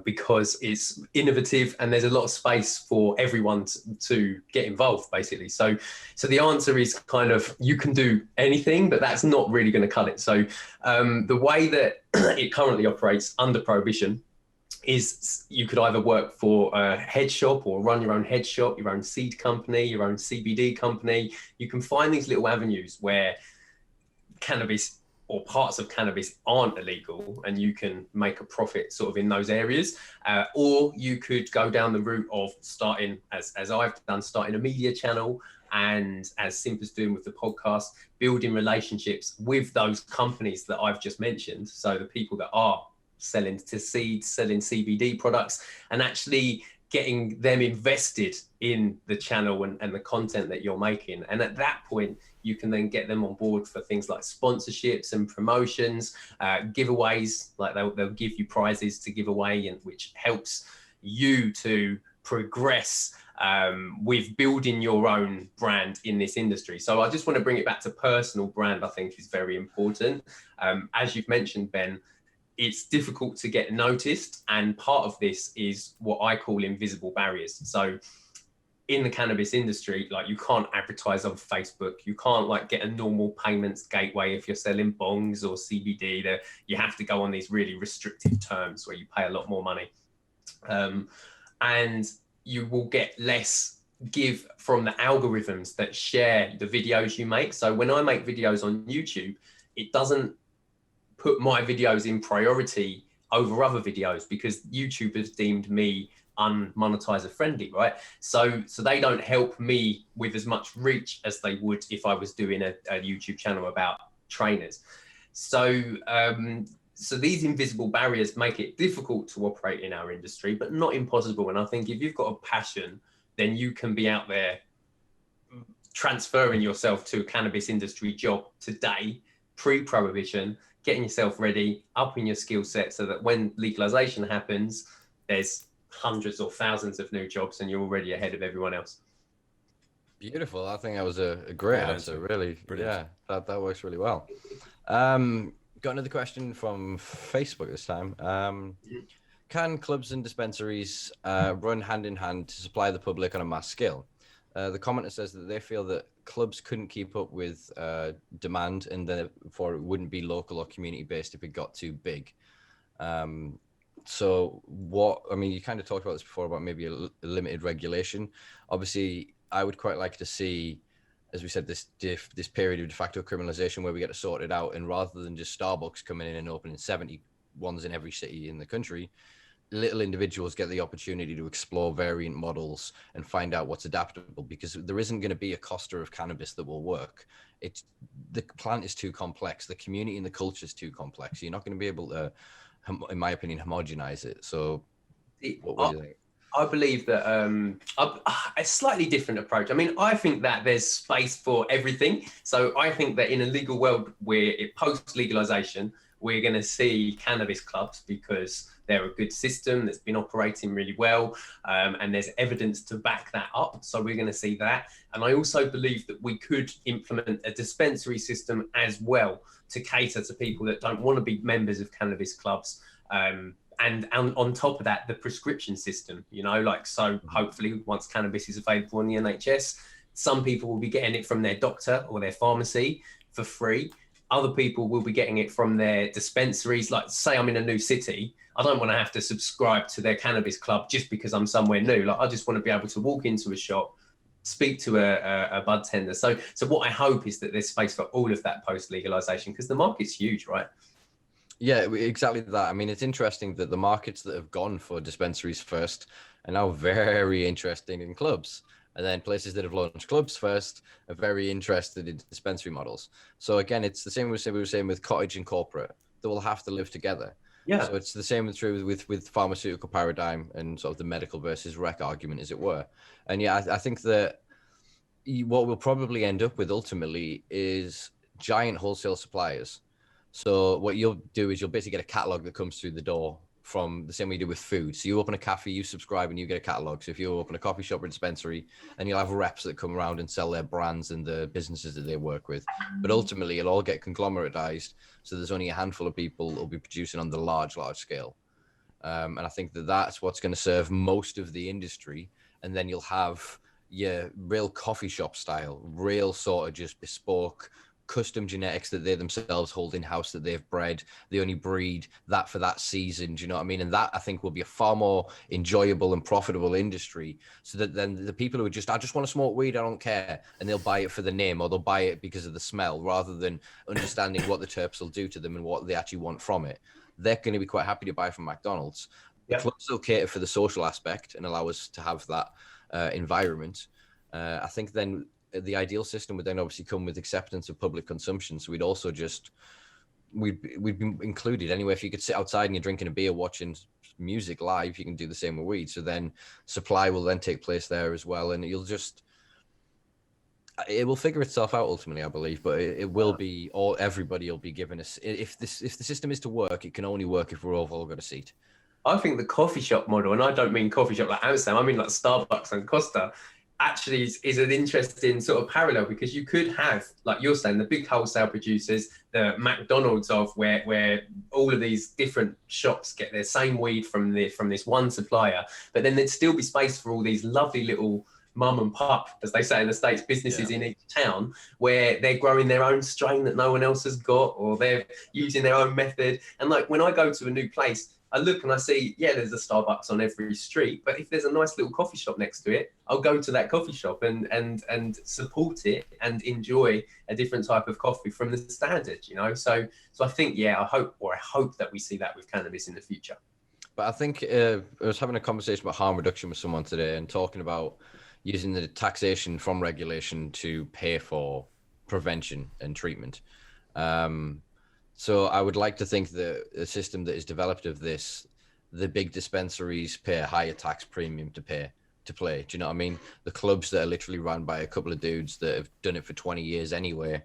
because it's innovative and there's a lot of space for everyone to get involved, basically. So the answer is kind of you can do anything, but that's not really going to cut it. So the way that it currently operates under Prohibition is you could either work for a head shop or run your own head shop, your own seed company, your own CBD company. You can find these little avenues where cannabis or parts of cannabis aren't illegal and you can make a profit sort of in those areas, or you could go down the route of starting, as I've done, starting a media channel, and as Simpa's doing with the podcast, building relationships with those companies that I've just mentioned. So the people that are selling to seeds, selling CBD products, and actually getting them invested in the channel and the content that you're making. And at that point, you can then get them on board for things like sponsorships and promotions, giveaways, like they'll give you prizes to give away, and which helps you to progress with building your own brand in this industry. So I just want to bring it back to personal brand, I think is very important. As you've mentioned, Ben, it's difficult to get noticed. And part of this is what I call invisible barriers. So in the cannabis industry, like you can't advertise on Facebook. You can't like get a normal payments gateway if you're selling bongs or CBD. That you have to go on these really restrictive terms where you pay a lot more money. And you will get less give from the algorithms that share the videos you make. So when I make videos on YouTube, it doesn't put my videos in priority over other videos because YouTube has deemed me unmonetizer friendly, right? So they don't help me with as much reach as they would if I was doing a YouTube channel about trainers. So these invisible barriers make it difficult to operate in our industry, but not impossible. And I think if you've got a passion, then you can be out there transferring yourself to a cannabis industry job today, pre-prohibition, getting yourself ready, upping your skill set so that when legalization happens, there's hundreds or thousands of new jobs and you're already ahead of everyone else. Beautiful. I think that was a great answer. Really. Brilliant. Yeah, that works really well. Got another question from Facebook this time. Can clubs and dispensaries run hand in hand to supply the public on a mass scale? The commenter says that they feel that clubs couldn't keep up with demand and therefore it wouldn't be local or community based if it got too big. So you kind of talked about this before about maybe a limited regulation. Obviously, I would quite like to see, as we said, this period of de facto criminalization where we get to sort it out, and rather than just Starbucks coming in and opening 70 ones in every city in the country, little individuals get the opportunity to explore variant models and find out what's adaptable, because there isn't going to be a cluster of cannabis that will work. The plant is too complex. The community and the culture is too complex. You're not going to be able to, in my opinion, homogenize it. So what do you think? I believe that a slightly different approach. I mean, I think that there's space for everything. So I think that in a legal world where post-legalization, we're going to see cannabis clubs because they're a good system that's been operating really well, and there's evidence to back that up. So we're going to see that. And I also believe that we could implement a dispensary system as well to cater to people that don't want to be members of cannabis clubs. And on top of that, the prescription system, so hopefully once cannabis is available in the NHS, some people will be getting it from their doctor or their pharmacy for free. Other people will be getting it from their dispensaries. Like say I'm in a new city, I don't want to have to subscribe to their cannabis club just because I'm somewhere new. Like I just want to be able to walk into a shop, speak to a bud tender. So what I hope is that there's space for all of that post-legalization because the market's huge, right? Yeah, exactly that. I mean, it's interesting that the markets that have gone for dispensaries first are now very interested in clubs. And then places that have launched clubs first are very interested in dispensary models. So again, it's the same we were saying with cottage and corporate. They will have to live together. Yeah. So it's the same true with pharmaceutical paradigm and sort of the medical versus rec argument, as it were. And yeah, I think that what we'll probably end up with ultimately is giant wholesale suppliers. So what you'll do is you'll basically get a catalog that comes through the door from the same way you do with food. So you open a cafe, you subscribe, and you get a catalog. So if you open a coffee shop or a dispensary, and you'll have reps that come around and sell their brands and the businesses that they work with. But ultimately, it'll all get conglomeratized. So there's only a handful of people who'll be producing on the large scale. And I think that that's what's going to serve most of the industry. And then you'll have real coffee shop style, real sort of just bespoke custom genetics that they themselves hold in house, that they've bred. They only breed that for that season. Do you know what I mean? And that, I think, will be a far more enjoyable and profitable industry. So that then the people who are just, I just want to smoke weed, I don't care, and they'll buy it for the name, or they'll buy it because of the smell, rather than understanding what the terps will do to them and what they actually want from it. They're going to be quite happy to buy from McDonald's. The clubs will cater for the social aspect and allow us to have that environment. I think then the ideal system would then obviously come with acceptance of public consumption. So we'd also just, we'd be included anyway. If you could sit outside and you're drinking a beer, watching music live, you can do the same with weed. So then supply will then take place there as well. And you'll just, it will figure itself out ultimately, I believe, but it will be, or everybody will be given us, if the system is to work, it can only work if we're all got a seat. I think the coffee shop model, and I don't mean coffee shop like Amsterdam, I mean like Starbucks and Costa, actually is an interesting sort of parallel, because you could have, like you're saying, the big wholesale producers, the McDonald's of where all of these different shops get their same weed from this one supplier, but then there'd still be space for all these lovely little mum and pop, as they say in the States, businesses in each town, where they're growing their own strain that no one else has got, or they're using their own method. And like when I go to a new place, I look and I see, there's a Starbucks on every street, but if there's a nice little coffee shop next to it, I'll go to that coffee shop and support it and enjoy a different type of coffee from the standard, you know? So I think, I hope that we see that with cannabis in the future. But I think I was having a conversation about harm reduction with someone today and talking about using the taxation from regulation to pay for prevention and treatment. So I would like to think that a system that is developed of this, the big dispensaries pay a higher tax premium to play. Do you know what I mean? The clubs that are literally run by a couple of dudes that have done it for 20 years anyway,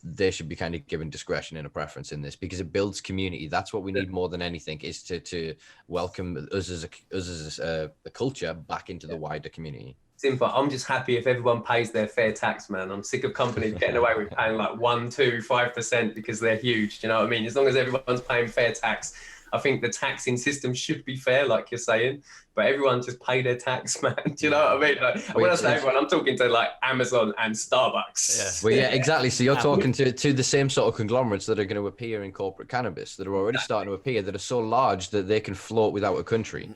they should be kind of given discretion and a preference in this, because it builds community. That's what we need more than anything, is to welcome us as a culture back into the wider community. Simple. I'm just happy if everyone pays their fair tax, man. I'm sick of companies getting away with paying like 1%, 2%, 5% because they're huge. Do you know what I mean? As long as everyone's paying fair tax, I think the taxing system should be fair, like you're saying. But everyone just pay their tax, man. Do you know what I mean? Like, when I say everyone, I'm talking to like Amazon and Starbucks. Yeah. Well, yeah, exactly. So you're talking to the same sort of conglomerates that are going to appear in corporate cannabis, that are already starting to appear, that are so large that they can float without a country.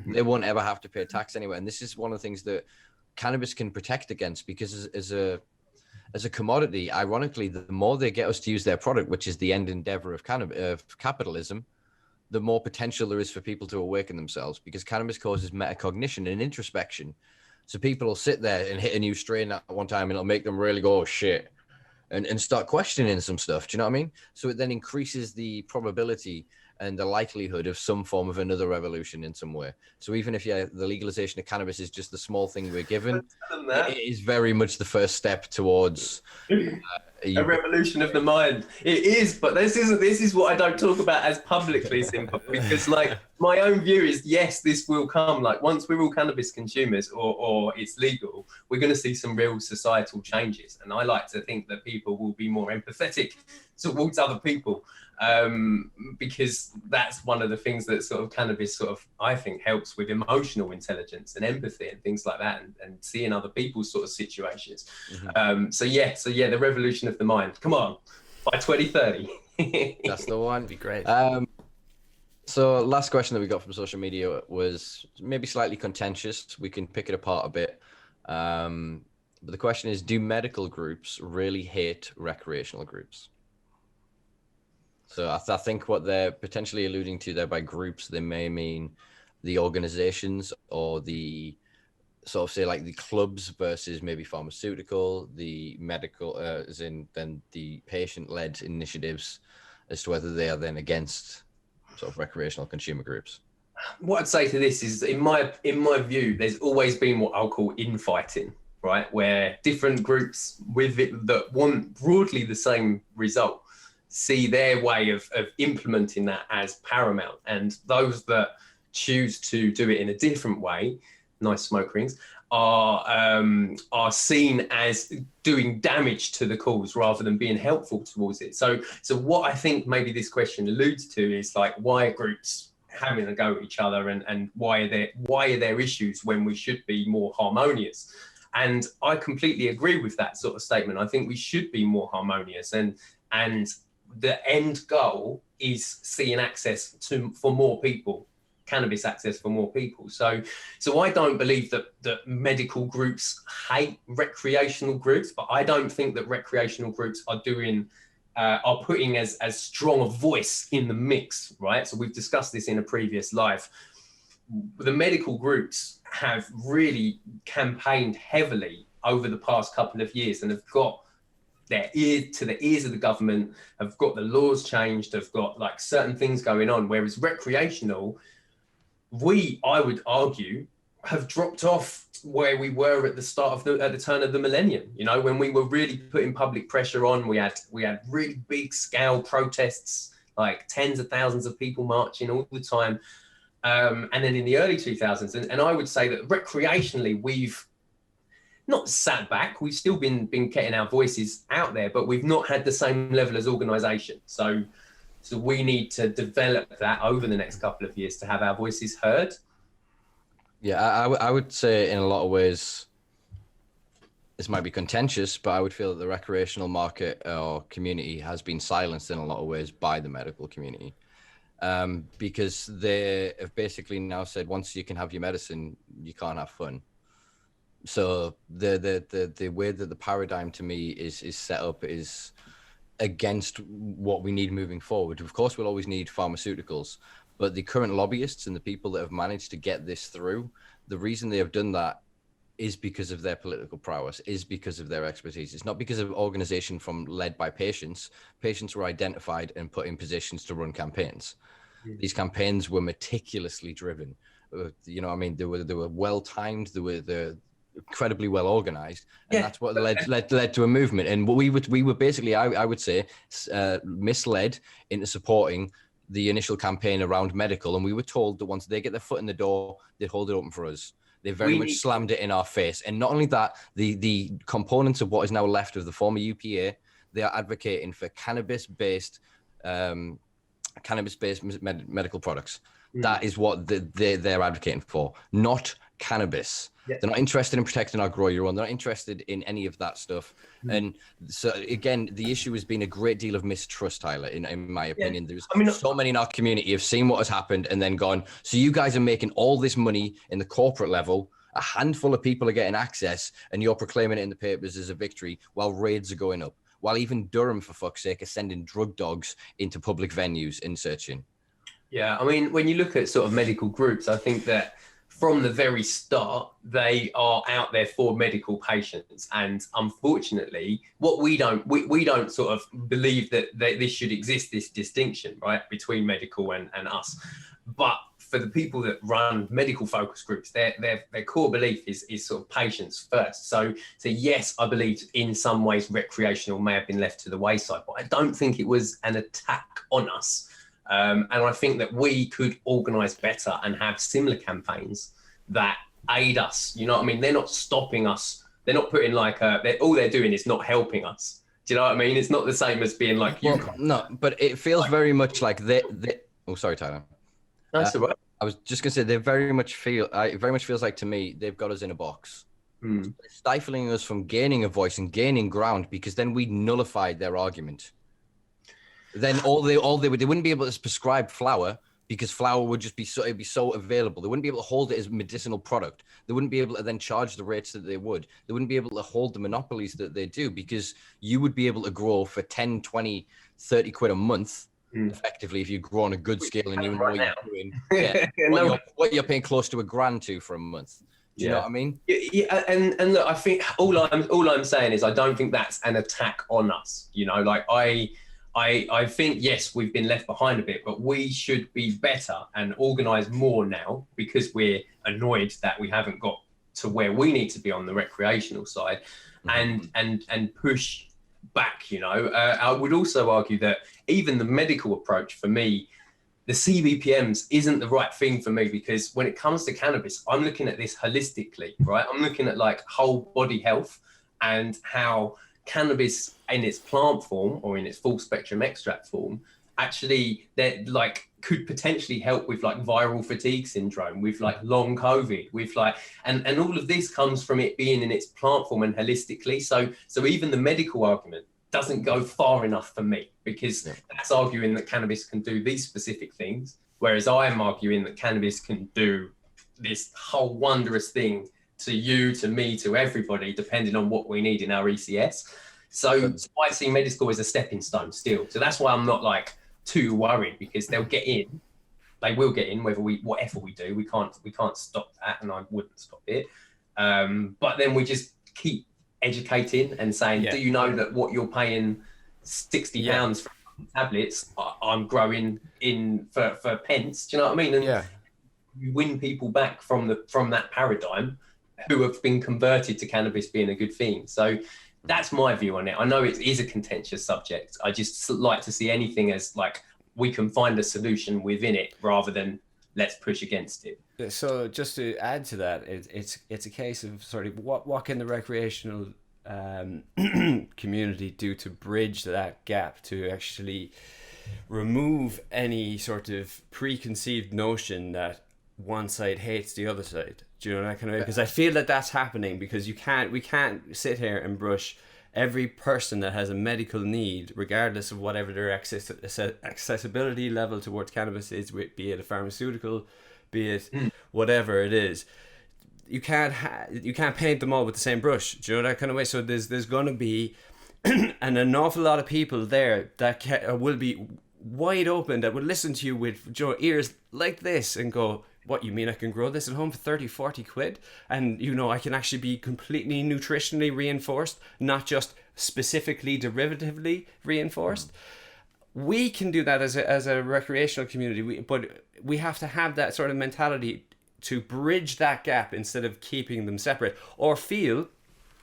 They won't ever have to pay tax anyway. And this is one of the things that cannabis can protect against, because as a commodity, ironically, the more they get us to use their product, which is the end endeavor of capitalism, the more potential there is for people to awaken themselves, because cannabis causes metacognition and introspection. So people will sit there and hit a new strain at one time and it'll make them really go, oh, shit, and start questioning some stuff. Do you know what I mean? So it then increases the probability and the likelihood of some form of another revolution in some way. So even if the legalization of cannabis is just the small thing we're given, it is very much the first step towards a revolution of the mind. It is, but this is what I don't talk about as publicly, Simpa, because like my own view is, yes, this will come. Like once we're all cannabis consumers or it's legal, we're going to see some real societal changes. And I like to think that people will be more empathetic towards other people, because that's one of the things that sort of cannabis sort of, I think, helps with emotional intelligence and empathy and things like that, and seeing other people's sort of situations. So the revolution of the mind. Come on, by 2030. That's the one. Be great. So last question that we got from social media was maybe slightly contentious. We can pick it apart a bit. But the question is, do medical groups really hate recreational groups? So I think what they're potentially alluding to there by groups, they may mean the organizations or the sort of say like the clubs versus maybe pharmaceutical, the medical, as in then the patient-led initiatives, as to whether they are then against sort of recreational consumer groups? What I'd say to this is, in my view, there's always been what I'll call infighting, right? Where different groups with it that want broadly the same result see their way of implementing that as paramount, and those that choose to do it in a different way, nice smoke rings, are seen as doing damage to the cause rather than being helpful towards it. So what I think maybe this question alludes to is like, why are groups having a go at each other, and why are there issues when we should be more harmonious? And I completely agree with that sort of statement. I think we should be more harmonious, and the end goal is seeing access for more people, cannabis access for more people. So I don't believe that medical groups hate recreational groups, but I don't think that recreational groups are putting as strong a voice in the mix, right? So we've discussed this in a previous live. The medical groups have really campaigned heavily over the past couple of years and have got their ear to the ears of the government, have got the laws changed, have got like certain things going on, whereas recreational, I would argue, have dropped off where we were at the turn of the millennium. You know, when we were really putting public pressure on, we had really big scale protests, like tens of thousands of people marching all the time. And then in the early 2000s, and I would say that recreationally, we've not sat back. We've still been getting our voices out there, but we've not had the same level as organisation. So we need to develop that over the next couple of years to have our voices heard. Yeah, I would say in a lot of ways, this might be contentious, but I would feel that the recreational market or community has been silenced in a lot of ways by the medical community, because they have basically now said, once you can have your medicine, you can't have fun. So the way that the paradigm to me is set up is against what we need moving forward. Of course, we'll always need pharmaceuticals, but the current lobbyists and the people that have managed to get this through, the reason they have done that is because of their political prowess, is because of their expertise. It's not because of organization led by patients. Patients were identified and put in positions to run campaigns. These campaigns were meticulously driven. You know, I mean, they were well timed. They're incredibly well organized, and that's what led to a movement. And what we were basically, I would say, misled into supporting the initial campaign around medical, and we were told that once they get their foot in the door, they'd hold it open for us. They very much slammed it in our face. And not only that, the components of what is now left of the former UPA, they are advocating for cannabis-based medical products. That is what they're advocating for, not cannabis. Yeah. They're not interested in protecting our grow your own. They're not interested in any of that stuff. And so again, the issue has been a great deal of mistrust, Tyler, in my opinion. There's so many in our community have seen what has happened and then gone, so you guys are making all this money in the corporate level, a handful of people are getting access, and you're proclaiming it in the papers as a victory while raids are going up, while even Durham, for fuck's sake, are sending drug dogs into public venues in searching. Yeah, I mean, when you look at sort of medical groups, I think that from the very start, they are out there for medical patients. And unfortunately, what we don't sort of believe that this should exist, this distinction, right, between medical and us. But for the people that run medical focus groups, their core belief is sort of patients first. So yes, I believe in some ways recreational may have been left to the wayside, but I don't think it was an attack on us. And I think that we could organise better and have similar campaigns that aid us. You know what I mean? They're not stopping us. They're not putting like all they're doing is not helping us. Do you know what I mean? It's not the same as being like, no, but it feels very much like they. Oh, sorry, Tyler. That's all right. I was just gonna say it very much feels like to me they've got us in a box, stifling us from gaining a voice and gaining ground, because then we nullified their argument. Then they wouldn't be able to prescribe flour because flour would just be so available. They wouldn't be able to hold it as a medicinal product. They wouldn't be able to then charge the rates that they would. They wouldn't be able to hold the monopolies that they do, because you would be able to grow for 10, 20, 30 quid a month effectively, if you grow on a good scale and you know what you're doing, what you're paying close to $1,000 to for a month. Do you know what I mean? Yeah, and look, I think all I'm saying is I don't think that's an attack on us. You know, like I think, yes, we've been left behind a bit, but we should be better and organise more now, because we're annoyed that we haven't got to where we need to be on the recreational side, and push back. You know, I would also argue that even the medical approach, for me, the CBPMs isn't the right thing for me, because when it comes to cannabis, I'm looking at this holistically, right? I'm looking at like whole body health and how cannabis in its plant form or in its full spectrum extract form, actually that like could potentially help with like viral fatigue syndrome, with like long COVID, with like, and all of this comes from it being in its plant form and holistically. So even the medical argument doesn't go far enough for me, because that's arguing that cannabis can do these specific things, whereas I am arguing that cannabis can do this whole wondrous thing to you, to me, to everybody, depending on what we need in our ECS. So I see medical as a stepping stone still. So that's why I'm not like too worried, because they'll get in. They will get in whatever we do. We can't stop that, and I wouldn't stop it. But then we just keep educating and saying, do you know that what you're paying £60 for tablets, I'm growing in for pence? Do you know what I mean? And you win people back from that paradigm who have been converted to cannabis being a good thing. So that's my view on it. I know it is a contentious subject. I just like to see anything as like we can find a solution within it, rather than let's push against it. So just to add to that, it's a case of sort of what can the recreational community do to bridge that gap, to actually remove any sort of preconceived notion that one side hates the other side. Do you know that kind of way? Because I feel that that's happening, because we can't sit here and brush every person that has a medical need, regardless of whatever their accessibility level towards cannabis is, be it a pharmaceutical, be it whatever it is. You can't paint them all with the same brush. Do you know that kind of way? So there's going to be an awful lot of people there that will be wide open, that will listen to you with ears like this and go, what, you mean I can grow this at home for 30, 40 quid? And, you know, I can actually be completely nutritionally reinforced, not just specifically derivatively reinforced. We can do that as a recreational community, but we have to have that sort of mentality to bridge that gap, instead of keeping them separate, or feel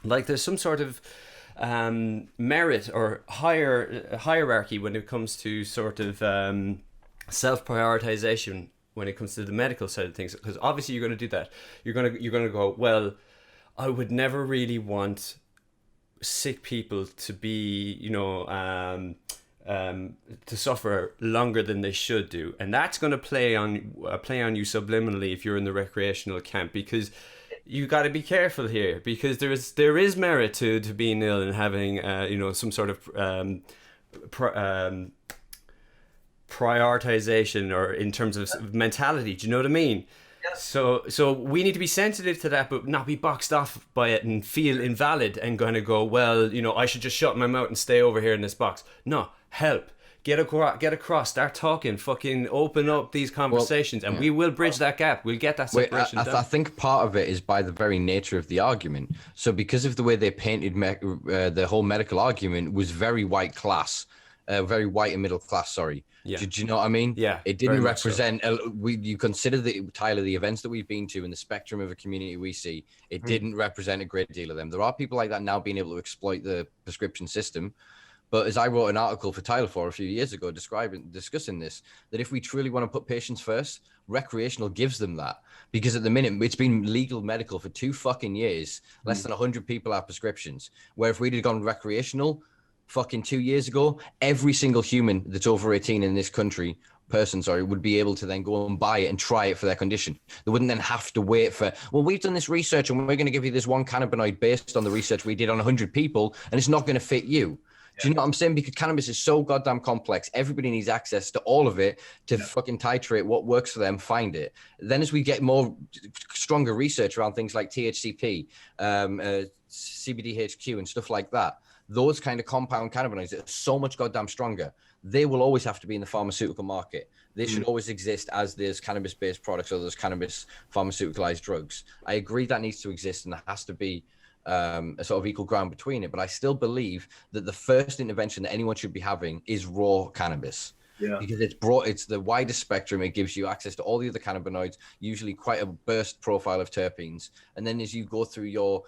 like there's some sort of merit or hierarchy when it comes to sort of self-prioritization when it comes to the medical side of things. Because obviously you're going to do that. You're going to go, well, I would never really want sick people to be, you know, to suffer longer than they should do, and that's going to play on you subliminally if you're in the recreational camp, because you got to be careful here, because there is merit to being ill and having you know, some sort of prioritization, or in terms of mentality. Do you know what I mean? Yeah. So we need to be sensitive to that, but not be boxed off by it and feel invalid and going to go, well, you know, I should just shut my mouth and stay over here in this box. No, help. Get across, start talking, fucking open up these conversations, and we will bridge that gap. We'll get that separation done. I think part of it is by the very nature of the argument. So because of the way they painted the whole medical argument was very white class, very white and middle class, sorry. Yeah. Do you know what I mean? Yeah. It didn't represent, you consider Tyler, the events that we've been to in the spectrum of a community we see, it didn't represent a great deal of them. There are people like that now being able to exploit the prescription system. But as I wrote an article for Tyler for a few years ago discussing this, that if we truly want to put patients first, recreational gives them that. Because at the minute, it's been legal medical for 2 fucking years. Less than 100 people have prescriptions. Where if we'd have gone recreational fucking 2 years ago, every single human that's over 18 in this country, would be able to then go and buy it and try it for their condition. They wouldn't then have to wait for, well, we've done this research and we're going to give you this one cannabinoid based on the research we did on 100 people, and it's not going to fit you. Do you know what I'm saying? Because cannabis is so goddamn complex. Everybody needs access to all of it to fucking titrate what works for them, find it. Then as we get more stronger research around things like THCP, CBDHQ and stuff like that, those kind of compound cannabinoids that are so much goddamn stronger, they will always have to be in the pharmaceutical market. They should always exist as there's cannabis-based products or there's cannabis pharmaceuticalized drugs. I agree that needs to exist, and there has to be a sort of equal ground between it. But I still believe that the first intervention that anyone should be having is raw cannabis. Yeah. Because it's the widest spectrum. It gives you access to all the other cannabinoids, usually quite a burst profile of terpenes. And then as you go through your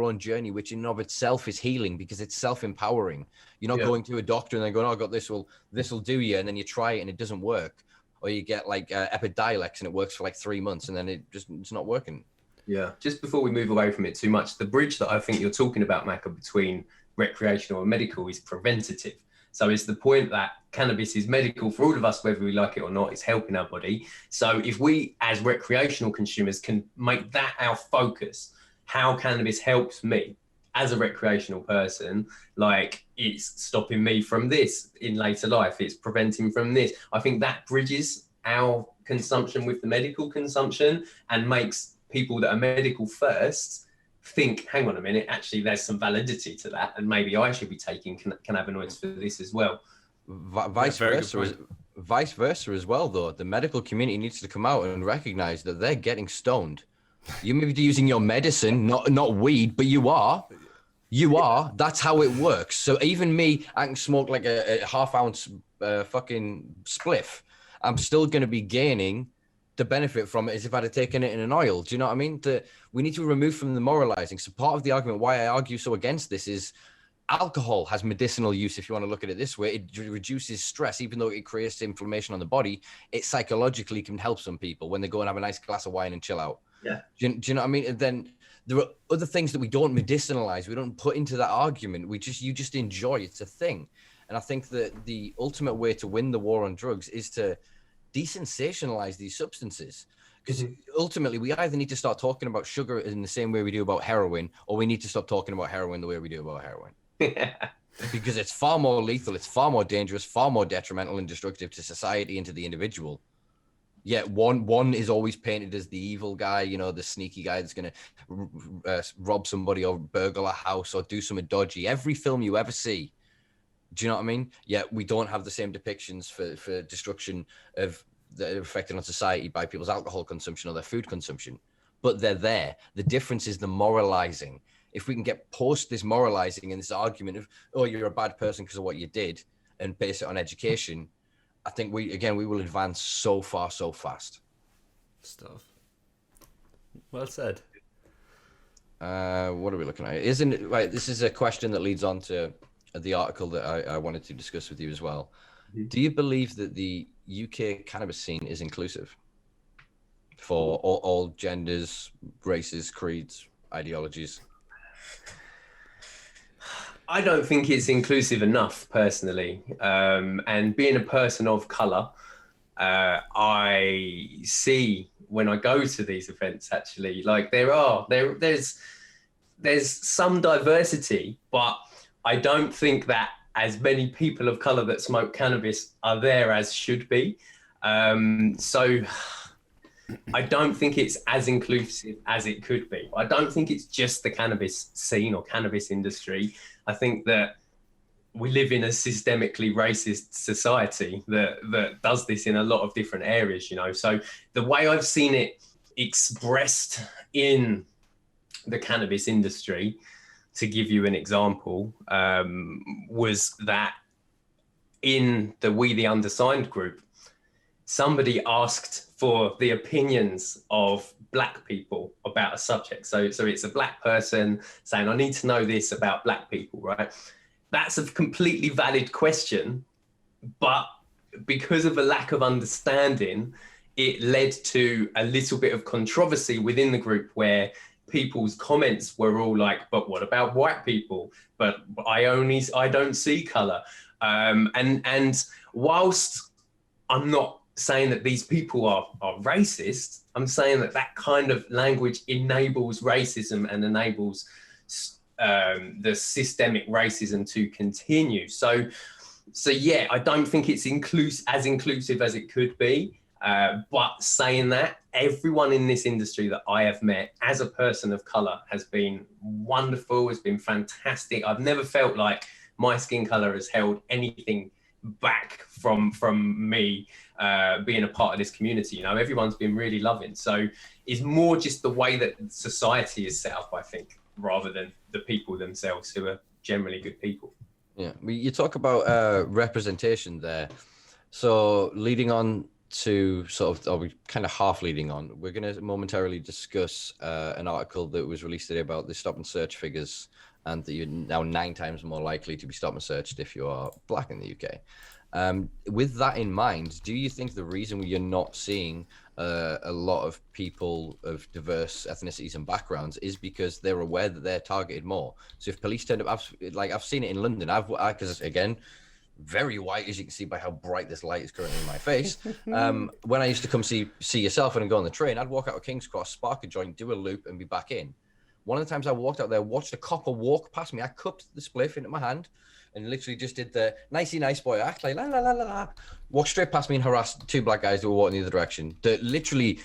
own journey, which in and of itself is healing because it's self-empowering. You're not going to a doctor and they're going, oh, I got this will do you. And then you try it and it doesn't work. Or you get like Epidiolex and it works for like 3 months and then it's not working. Yeah. Just before we move away from it too much, the bridge that I think you're talking about, Maka, between recreational and medical is preventative. So it's the point that cannabis is medical for all of us, whether we like it or not. It's helping our body. So if we as recreational consumers can make that our focus, how cannabis helps me as a recreational person, like it's stopping me from this in later life, it's preventing from this. I think that bridges our consumption with the medical consumption and makes people that are medical first think, hang on a minute, actually there's some validity to that and maybe I should be taking cannabinoids for this as well. Vice versa as well, though. The medical community needs to come out and recognize that they're getting stoned. You may be using your medicine, not weed, but you are. That's how it works. So even me, I can smoke like a half-ounce fucking spliff. I'm still going to be gaining the benefit from it as if I'd have taken it in an oil. Do you know what I mean? We need to remove from the moralizing. So part of the argument why I argue so against this is alcohol has medicinal use. If you want to look at it this way, it reduces stress. Even though it creates inflammation on the body, it psychologically can help some people when they go and have a nice glass of wine and chill out. Yeah. Do you know what I mean? And then there are other things that we don't medicinalize. We don't put into that argument. You just enjoy. It's a thing. And I think that the ultimate way to win the war on drugs is to desensationalize these substances, because ultimately we either need to start talking about sugar in the same way we do about heroin, or we need to stop talking about heroin the way we do about heroin. Because it's far more lethal, it's far more dangerous, far more detrimental and destructive to society and to the individual. Yet one is always painted as the evil guy, the sneaky guy that's going to rob somebody or burgle a house or do something dodgy. Every film you ever see, do you know what I mean? Yet we don't have the same depictions for destruction of that are affected on society by people's alcohol consumption or their food consumption. But they're there. The difference is the moralizing. If we can get post this moralizing and this argument of, oh, you're a bad person because of what you did, and base it on education, I think we will advance so far, so fast. Stuff. Well said. What are we looking at? Isn't it right? This is a question that leads on to the article that I wanted to discuss with you as well. Do you believe that the UK cannabis scene is inclusive for all genders, races, creeds, ideologies? I don't think it's inclusive enough, personally. And being a person of color, I see when I go to these events, actually, like there's some diversity, but I don't think that as many people of color that smoke cannabis are there as should be. So I don't think it's as inclusive as it could be. I don't think it's just the cannabis scene or cannabis industry. I think that we live in a systemically racist society that does this in a lot of different areas, So the way I've seen it expressed in the cannabis industry, to give you an example, was that in the We the Undersigned group, somebody asked for the opinions of Black people about a subject. So it's a Black person saying, I need to know this about Black people, right? That's a completely valid question, but because of a lack of understanding, it led to a little bit of controversy within the group where people's comments were all like, but what about white people? But I don't see color. And whilst I'm not saying that these people are racist, I'm saying that kind of language enables racism and enables the systemic racism to continue. So yeah, I don't think it's as inclusive as it could be. But saying that, everyone in this industry that I have met as a person of color has been wonderful, has been fantastic. I've never felt like my skin color has held anything back from me being a part of this community. You know, everyone's been really loving. So it's more just the way that society is set up, I think, rather than the people themselves, who are generally good people. Yeah, you talk about representation there. So leading on to sort of, or we kind of half leading on, we're going to momentarily discuss an article that was released today about the stop and search figures, and that you're now 9 times more likely to be stop and searched if you are black in the UK. With that in mind, do you think the reason you're not seeing a lot of people of diverse ethnicities and backgrounds is because they're aware that they're targeted more? So if police turn up, like I've seen it in London, because again, very white, as you can see by how bright this light is currently in my face. When I used to come see yourself and go on the train, I'd walk out of King's Cross, spark a joint, do a loop, and be back in. One of the times I walked out there, watched a copper walk past me. I cupped the spliff into my hand and literally just did the nicey nice boy act, like la la la la la. Walked straight past me and harassed 2 black guys who were walking the other direction. That literally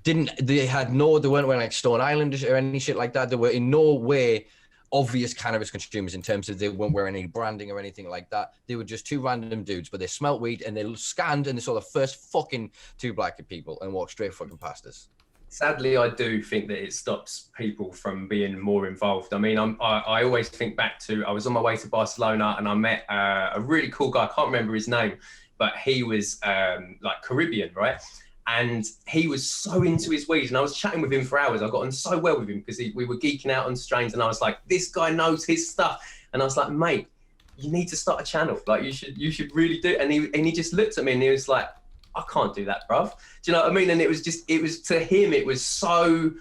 they weren't wearing like Stone Island or any shit like that. They were in no way obvious cannabis consumers in terms of they weren't wearing any branding or anything like that. They were just 2 random dudes, but they smelt weed and they scanned and they saw the first fucking 2 black people and walked straight fucking past us. Sadly, I do think that it stops people from being more involved. I mean, I always think back to, I was on my way to Barcelona and I met a really cool guy. I can't remember his name, but he was like Caribbean, right? And he was so into his weed, and I was chatting with him for hours. I got on so well with him because we were geeking out on strains, and I was like, this guy knows his stuff. And I was like, mate, you need to start a channel. Like you should really do it. And he just looked at me and he was like, I can't do that, bruv. Do you know what I mean? And it was to him, it was so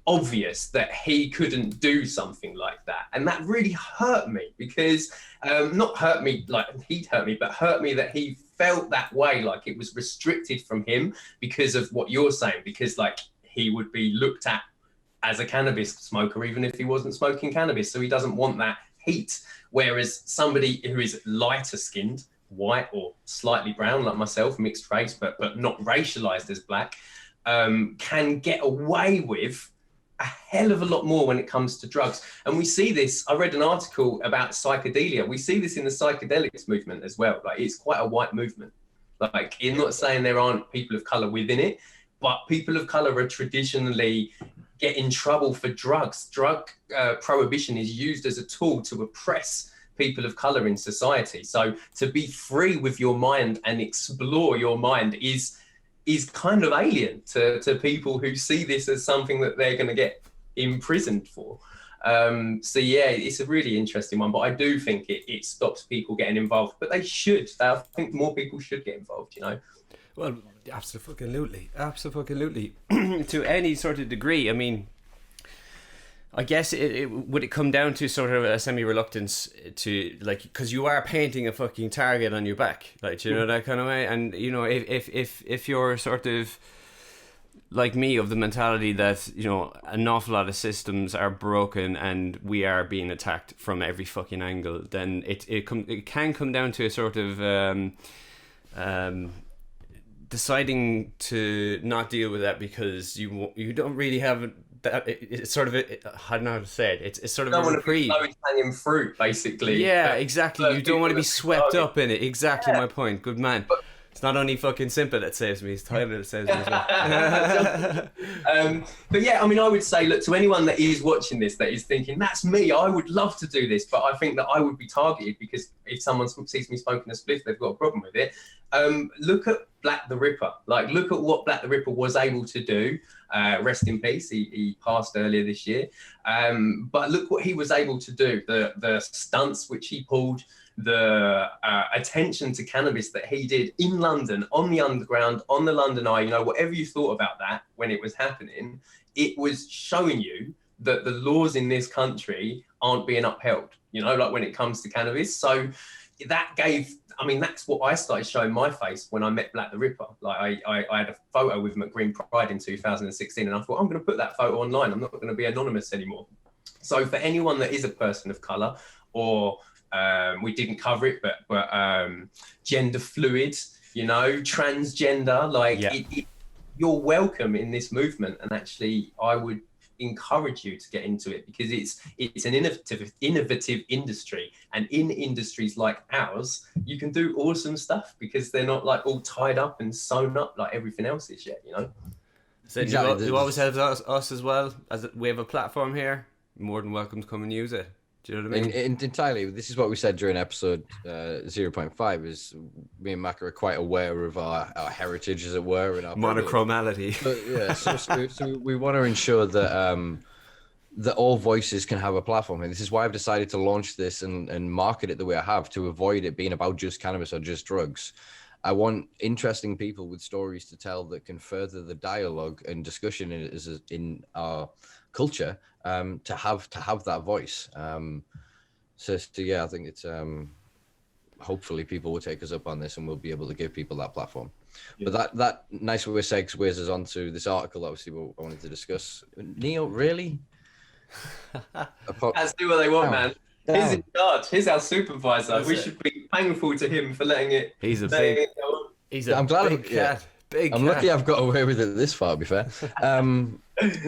obvious that he couldn't do something like that. And that really hurt me because, not hurt me like he'd hurt me, but hurt me that he felt that way, like it was restricted from him because of what you're saying, because like he would be looked at as a cannabis smoker, even if he wasn't smoking cannabis. So he doesn't want that heat. Whereas somebody who is lighter skinned, white or slightly brown like myself, mixed race, but not racialized as black, can get away with a hell of a lot more when it comes to drugs. And we see this, I read an article about psychedelia. We see this in the psychedelics movement as well. Like it's quite a white movement. Like you're not saying there aren't people of color within it, but people of color are traditionally get in trouble for drugs. Drug prohibition is used as a tool to oppress people of color in society. So to be free with your mind and explore your mind is kind of alien to people who see this as something that they're going to get imprisoned for. So yeah, it's a really interesting one, but I do think it stops people getting involved, but they should. I think more people should get involved, you know? Well, absolutely. To any sort of degree. I mean, I guess would it come down to sort of a semi-reluctance to, like, because you are painting a fucking target on your back, like, you know, that kind of way. And, you know, if you're sort of like me, of the mentality that, you know, an awful lot of systems are broken and we are being attacked from every fucking angle, then it can come down to a sort of deciding to not deal with that because you don't really have that. It's sort of I don't know how to say it. It's sort of a reprieve. Lowest hanging fruit, basically. Yeah, exactly. You don't want to be swept up in it. Exactly my point. Good man. It's not only fucking Simpa that saves me, it's Tyler that saves me as well. But yeah, I mean, I would say, look, to anyone that is watching this, that is thinking, that's me, I would love to do this, but I think that I would be targeted because if someone sees me smoking a spliff, they've got a problem with it. Look at Black the Ripper. Like, look at what Black the Ripper was able to do. Rest in peace, he passed earlier this year. But look what he was able to do, the stunts which he pulled, the attention to cannabis that he did in London, on the underground, on the London Eye, you know, whatever you thought about that when it was happening, it was showing you that the laws in this country aren't being upheld, you know, like when it comes to cannabis. So that gave, I mean, that's what I started showing my face when I met Black the Ripper. Like I had a photo with McGreen Pride in 2016 and I thought, I'm going to put that photo online. I'm not going to be anonymous anymore. So for anyone that is a person of color or we didn't cover it, but gender fluid, transgender, like you're welcome in this movement. And actually, I would encourage you to get into it, because it's an innovative industry, and in industries like ours you can do awesome stuff because they're not like all tied up and sewn up like everything else is yet. So exactly. You always have us as well, as we have a platform here, more than welcome to come and use it. Do you know what I mean? Entirely. This is what we said during episode 0.5, is me and Mac are quite aware of our heritage, as it were, and our monochromality. So we want to ensure that that all voices can have a platform. And this is why I've decided to launch this and market it the way I have, to avoid it being about just cannabis or just drugs. I want interesting people with stories to tell that can further the dialogue and discussion in our culture, to have that voice. So yeah, I think it's hopefully people will take us up on this, and we'll be able to give people that platform. Yeah. But that nice way segues us onto this article, obviously, what I wanted to discuss. Neo, really? That's do what they want, man. He's in charge. He's our supervisor. We should be thankful to him for letting it. I'm glad. I'm lucky I've got away with it this far, to be fair.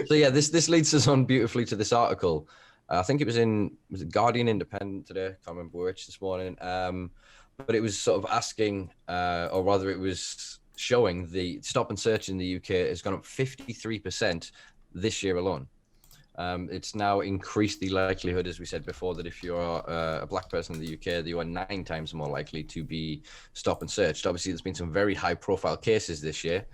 So yeah, this leads us on beautifully to this article. I think it was it Guardian Independent today? Can't remember which this morning. But it was sort of asking, or rather it was showing the stop and search in the UK has gone up 53% this year alone. It's now increased the likelihood, as we said before, that if you're a black person in the UK, that you are 9 times more likely to be stopped and searched. Obviously, there's been some very high-profile cases this year,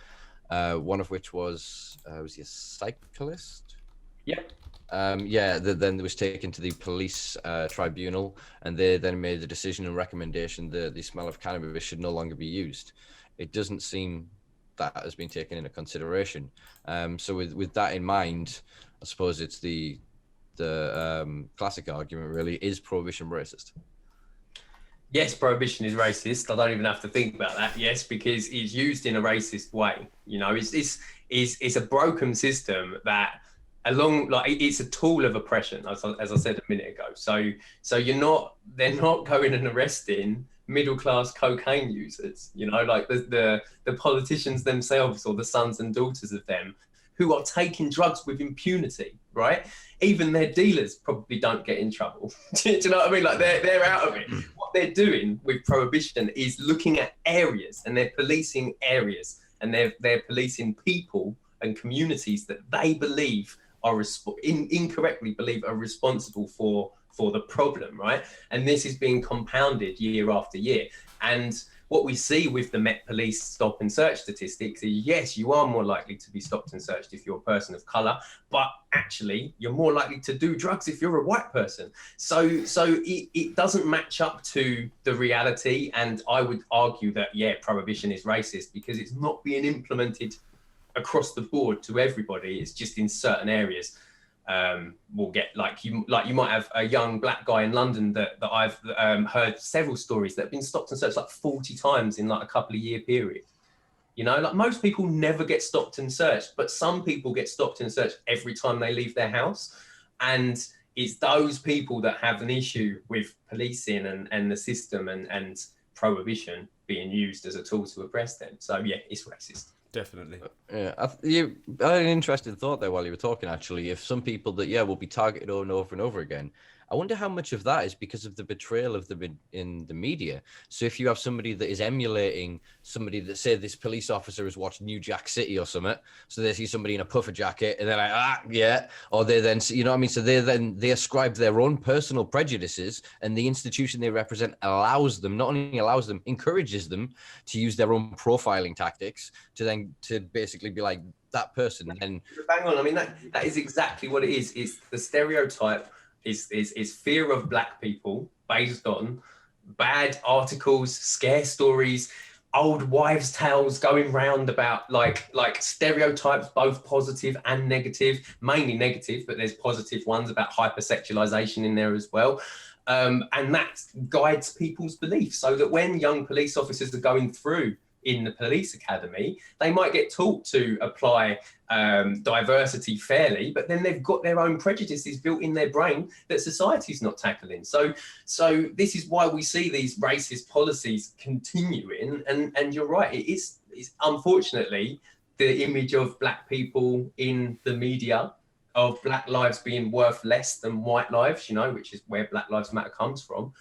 one of which was he a cyclist? Yep. Then it was taken to the police tribunal, and they then made the decision and recommendation that the smell of cannabis should no longer be used. It doesn't seem that has been taken into consideration. So with that in mind, I suppose it's the classic argument, really: is prohibition racist? Yes, prohibition is racist. I don't even have to think about that. Yes, because it's used in a racist way. It's a broken system that, it's a tool of oppression, as I said a minute ago. So they're not going and arresting middle class cocaine users. Like the politicians themselves, or the sons and daughters of them, who are taking drugs with impunity, right? Even their dealers probably don't get in trouble. Do you know what I mean? Like they're out of it. What they're doing with prohibition is looking at areas, and they're policing areas, and they're policing people and communities that they believe are incorrectly believe are responsible for the problem, right? And this is being compounded year after year. And what we see with the Met Police stop and search statistics is, yes, you are more likely to be stopped and searched if you're a person of color, but actually you're more likely to do drugs if you're a white person. So it doesn't match up to the reality. And I would argue that, prohibition is racist because it's not being implemented across the board to everybody. It's just in certain areas. We'll get you might have a young black guy in London that I've heard several stories that have been stopped and searched 40 times in a couple of year period. Most people never get stopped and searched, but some people get stopped and searched every time they leave their house. And it's those people that have an issue with policing and the system and prohibition being used as a tool to oppress them. So yeah, it's racist. Definitely. Yeah, you had an interesting thought there while you were talking, actually. If some people that, will be targeted over and over again, I wonder how much of that is because of the betrayal of them in the media. So if you have somebody that is emulating somebody that, say, this police officer has watched New Jack City or something, so they see somebody in a puffer jacket and they're like, or they then, you know what I mean? So they ascribe their own personal prejudices, and the institution they represent encourages them to use their own profiling tactics to basically be like that person. And bang on. I mean, that is exactly what it is. It's the stereotype. Is fear of black people based on bad articles, scare stories, old wives' tales going round about like stereotypes, both positive and negative, mainly negative, but there's positive ones about hypersexualization in there as well. And that guides people's beliefs, so that when young police officers are going through in the police academy, they might get taught to apply diversity fairly, but then they've got their own prejudices built in their brain that society's not tackling. So this is why we see these racist policies continuing. And you're right, it's unfortunately the image of black people in the media, of black lives being worth less than white lives, you know, which is where Black Lives Matter comes from,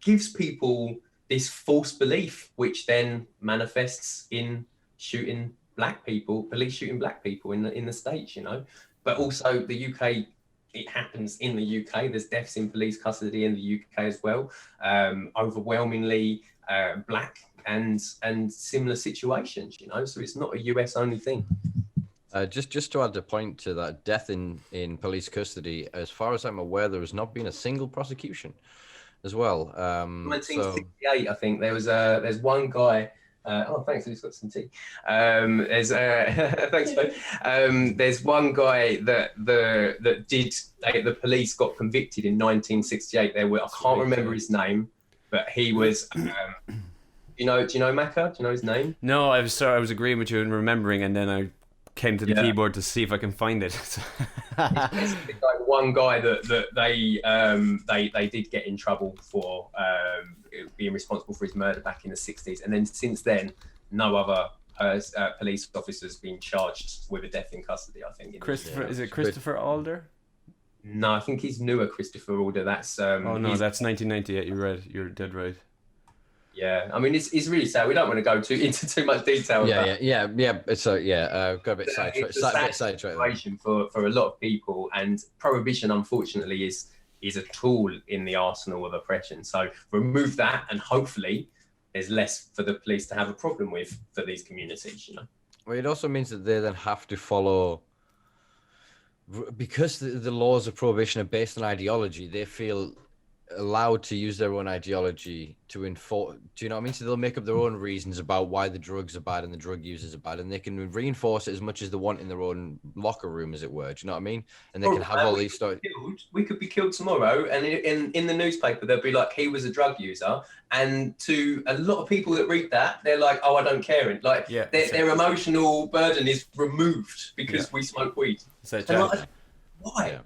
gives people this false belief, which then manifests in shooting black people, police shooting black people in the States, you know. But also the UK, it happens in the UK. There's deaths in police custody in the UK as well, overwhelmingly black and similar situations, you know. So it's not a US only thing. Just to add a point to that, death in police custody, as far as I'm aware, there has not been a single prosecution as well. 1968, I think there's one guy. Oh, thanks. He's got some tea. Thanks, mate. There's one guy the police got convicted in 1968. I can't remember his name, but he was. Do you know Macca? Do you know his name? No, I was agreeing with you and remembering, and then I came to the keyboard to see if I can find it. One guy that they did get in trouble for being responsible for his murder back in the 60s, and then since then no other police officers been charged with a death in custody. I think. Is it Christopher Alder? No, I think he's newer Christopher Alder. That's oh no, that's 1998. You're dead right. Yeah, I mean it's really sad. We don't want to go into too much detail. Yeah. It's got a bit sidetracked. Situation for a lot of people, and prohibition, unfortunately, is a tool in the arsenal of oppression. So remove that, and hopefully, there's less for the police to have a problem with for these communities. You know. Well, it also means that they then have to follow, because the laws of prohibition are based on ideology. They feel allowed to use their own ideology to enforce. Do you know what I mean? So they'll make up their own reasons about why the drugs are bad and the drug users are bad, and they can reinforce it as much as they want in their own locker room, as it were. Do you know what I mean? And they can have all these stories. We could be killed tomorrow, and in the newspaper they'll be like, he was a drug user, and to a lot of people that read that, they're like, oh, I don't care. And like, their emotional burden is removed because we smoke weed. So why? Yeah.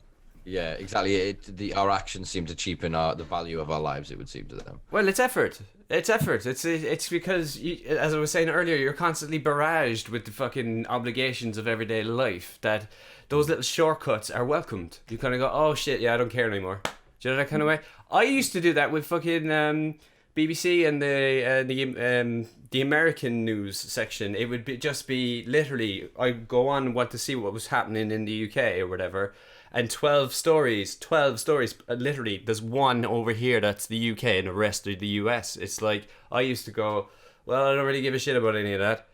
Yeah, exactly. Our actions seem to cheapen the value of our lives, it would seem to them. Well, it's effort. It's because, as I was saying earlier, you're constantly barraged with the fucking obligations of everyday life, that those little shortcuts are welcomed. You kind of go, oh shit, yeah, I don't care anymore. Do you know that kind of way? I used to do that with fucking BBC and the American news section. It would just be literally, I'd go on and want to see what was happening in the UK or whatever. And 12 stories, literally, there's one over here that's the UK and the rest are the US. It's like, I used to go, well, I don't really give a shit about any of that.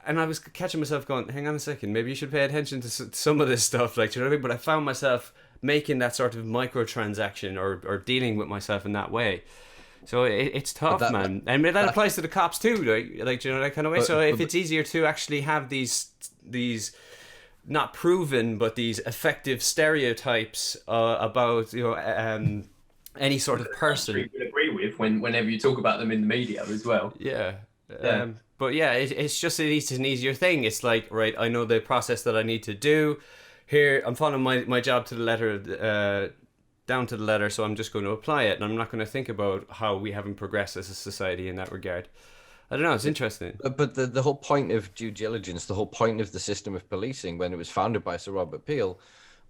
And I was catching myself going, hang on a second, maybe you should pay attention to some of this stuff, like, do you know what I mean? But I found myself making that sort of microtransaction or dealing with myself in that way. So it's tough, man. And that applies to the cops too, like, do you know, that kind of way? So if it's easier to actually have these not proven, but these effective stereotypes about, you know, any sort of person. You would agree with whenever you talk about them in the media as well. Yeah. But yeah, it's just it's an easier thing. It's like, right, I know the process that I need to do. Here, I'm following my job to the letter, down to the letter, so I'm just going to apply it, and I'm not going to think about how we haven't progressed as a society in that regard. I don't know, it's interesting. But the whole point of due diligence, the whole point of the system of policing when it was founded by Sir Robert Peel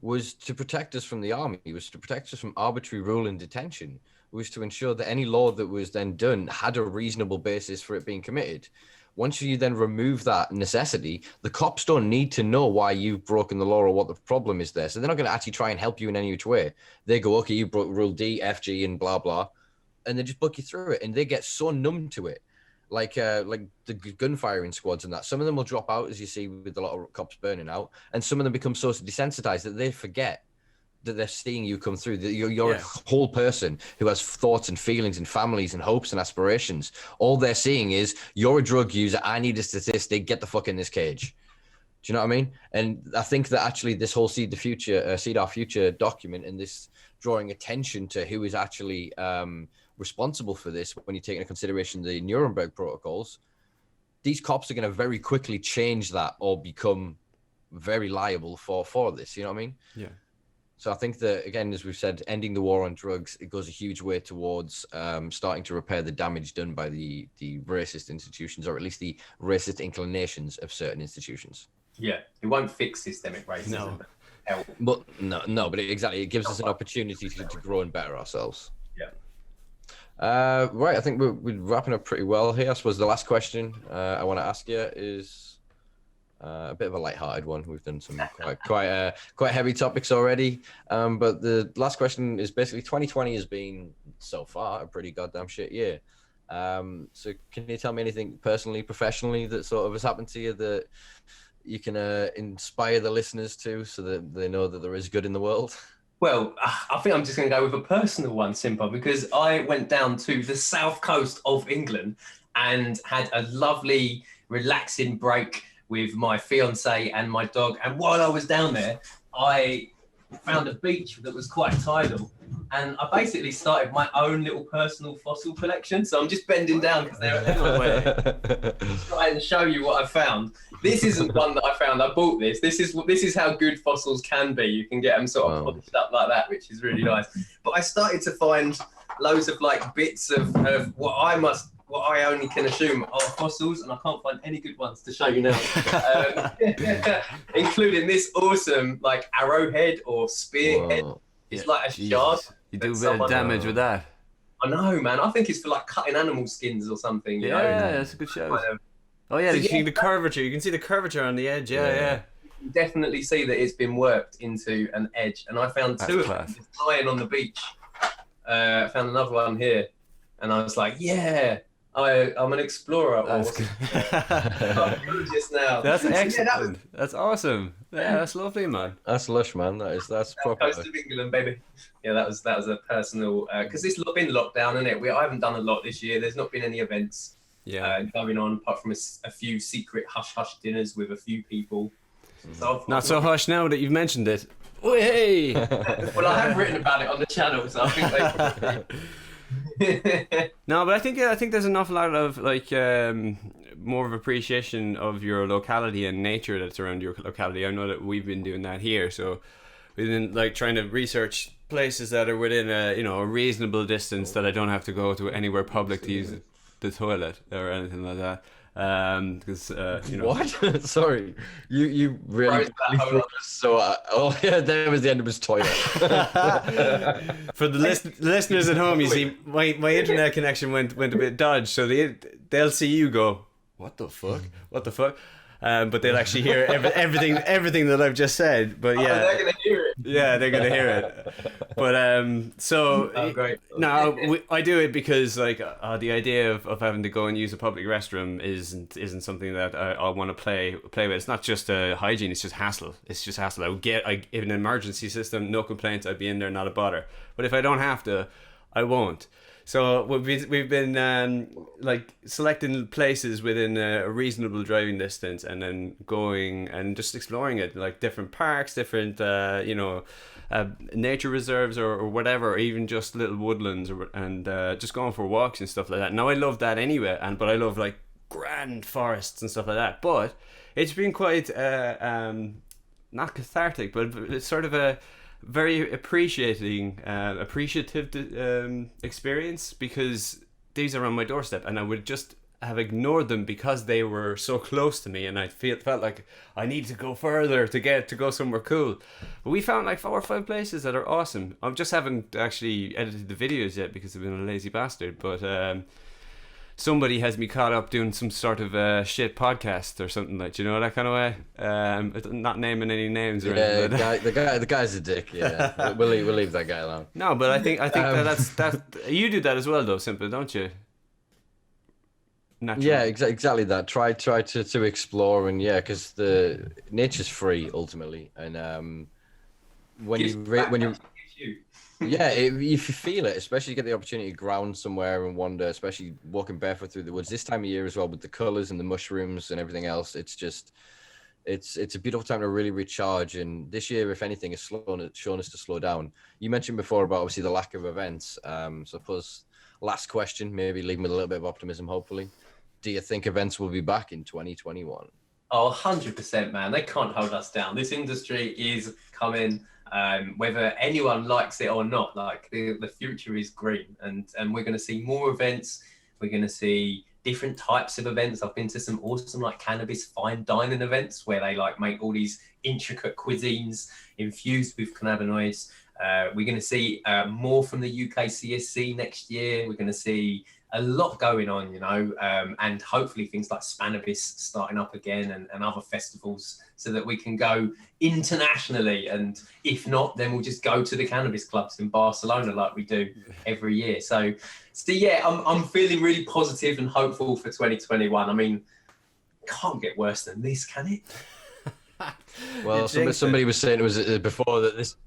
was to protect us from the army, was to protect us from arbitrary rule and detention, was to ensure that any law that was then done had a reasonable basis for it being committed. Once you then remove that necessity, the cops don't need to know why you've broken the law or what the problem is there. So they're not going to actually try and help you in any which way. They go, okay, you broke rule D, F, G, and blah, blah. And they just book you through it. And they get so numb to it. Like the gun firing squads and that. Some of them will drop out, as you see with a lot of cops burning out. And some of them become so desensitized that they forget that they're seeing you come through, that you're a whole person who has thoughts and feelings and families and hopes and aspirations. All they're seeing is, you're a drug user, I need a statistic, get the fuck in this cage. Do you know what I mean? And I think that actually this whole Seed Our Future document and this drawing attention to who is actually responsible for this, when you take into consideration the Nuremberg protocols, these cops are going to very quickly change that or become very liable for this. You know what I mean? Yeah. So I think that, again, as we've said, ending the war on drugs, it goes a huge way towards starting to repair the damage done by the racist institutions, or at least the racist inclinations of certain institutions. Yeah, it won't fix systemic racism. No. But but exactly, it gives us an opportunity to grow and better ourselves. Yeah. Right, I think we're wrapping up pretty well here. I suppose the last question I want to ask you is a bit of a light-hearted one. We've done some quite heavy topics already, but the last question is basically 2020 has been so far a pretty goddamn shit year. So can you tell me anything personally, professionally that sort of has happened to you that you can inspire the listeners to, so that they know that there is good in the world? Well, I think I'm just going to go with a personal one, Simpa, because I went down to the south coast of England and had a lovely, relaxing break with my fiance and my dog. And while I was down there, I found a beach that was quite tidal. And I basically started my own little personal fossil collection. So I'm just bending down because they're everywhere. Try and show you what I found. This isn't one that I found. I bought this. This is how good fossils can be. You can get them sort of polished up like that, which is really nice. But I started to find loads of like bits of what I only can assume are fossils, and I can't find any good ones to show you now, including this awesome like arrowhead or spearhead. Whoa. It's like a shard. You do a bit of damage with that. I know, man. I think it's for like cutting animal skins or something. You know? That's a good show. Oh yeah, you see the curvature. You can see the curvature on the edge. Yeah. You definitely see that it's been worked into an edge, and I found two of them just lying on the beach. I found another one here, and I was like, yeah. I'm an explorer. Just now. That's excellent. That's awesome. Yeah, that's lovely, man. That's lush, man. That's proper. Coast of England, baby. Yeah, that was a personal, because it's been locked down, isn't it? I haven't done a lot this year. There's not been any events going on, apart from a few secret hush dinners with a few people. So not so hush now that you've mentioned it. Oh, hey. Well, I have written about it on the channel, so I think they probably. No, but I think there's an awful lot of like more of appreciation of your locality and nature that's around your locality. I know that we've been doing that here, so we've been like trying to research places that are within a reasonable distance that I don't have to go to anywhere public to use the toilet or anything like that. Because what? Sorry, you really so there was the end of his toilet. For the listeners at home, you see my internet connection went a bit dodged, so they'll see you go, what the fuck, but they'll actually hear everything that I've just said. But yeah, they're gonna hear it. Yeah, they're gonna hear it. But so great. No, I do it because like the idea of having to go and use a public restroom isn't something that I want to play with. It's not just hygiene; it's just hassle. I would get in an emergency system, no complaints. I'd be in there, not a bother. But if I don't have to, I won't. So we've been like selecting places within a reasonable driving distance, and then going and just exploring it, like different parks, different nature reserves or whatever, or even just little woodlands, and just going for walks and stuff like that. Now I love that anyway, but I love like grand forests and stuff like that. But it's been quite not cathartic, but it's sort of a very appreciative experience, because these are on my doorstep and I would just have ignored them because they were so close to me, and I felt like I need to go further to go somewhere cool. But we found like 4 or 5 places that are awesome. I just haven't actually edited the videos yet because I've been a lazy bastard, but somebody has me caught up doing some sort of shit podcast or something, like, you know, that kind of way. Not naming any names or anything. The guy's a dick. Yeah, we'll leave that guy alone. No, but I think that you do that as well, though, Simpa, don't you? Naturally. Yeah, exactly that. Try to explore, and because the nature's free ultimately, and when you if you feel it, especially you get the opportunity to ground somewhere and wander, especially walking barefoot through the woods this time of year as well, with the colors and the mushrooms and everything else. It's just it's a beautiful time to really recharge. And this year, if anything, has shown us to slow down. You mentioned before about obviously the lack of events. So I suppose last question, maybe leave me with a little bit of optimism, hopefully. Do you think events will be back in 2021? Oh, 100%, man. They can't hold us down. This industry is coming, whether anyone likes it or not. Like the future is green, and we're going to see more events. We're going to see different types of events. I've been to some awesome like cannabis fine dining events where they like make all these intricate cuisines infused with cannabinoids. We're going to see more from the UK CSC next year. We're going to see a lot going on, you know, and hopefully things like Spannabis starting up again and other festivals so that we can go internationally. And if not, then we'll just go to the cannabis clubs in Barcelona like we do every year. So yeah, I'm feeling really positive and hopeful for 2021. I mean, can't get worse than this, can it? Well, somebody was saying it was before that this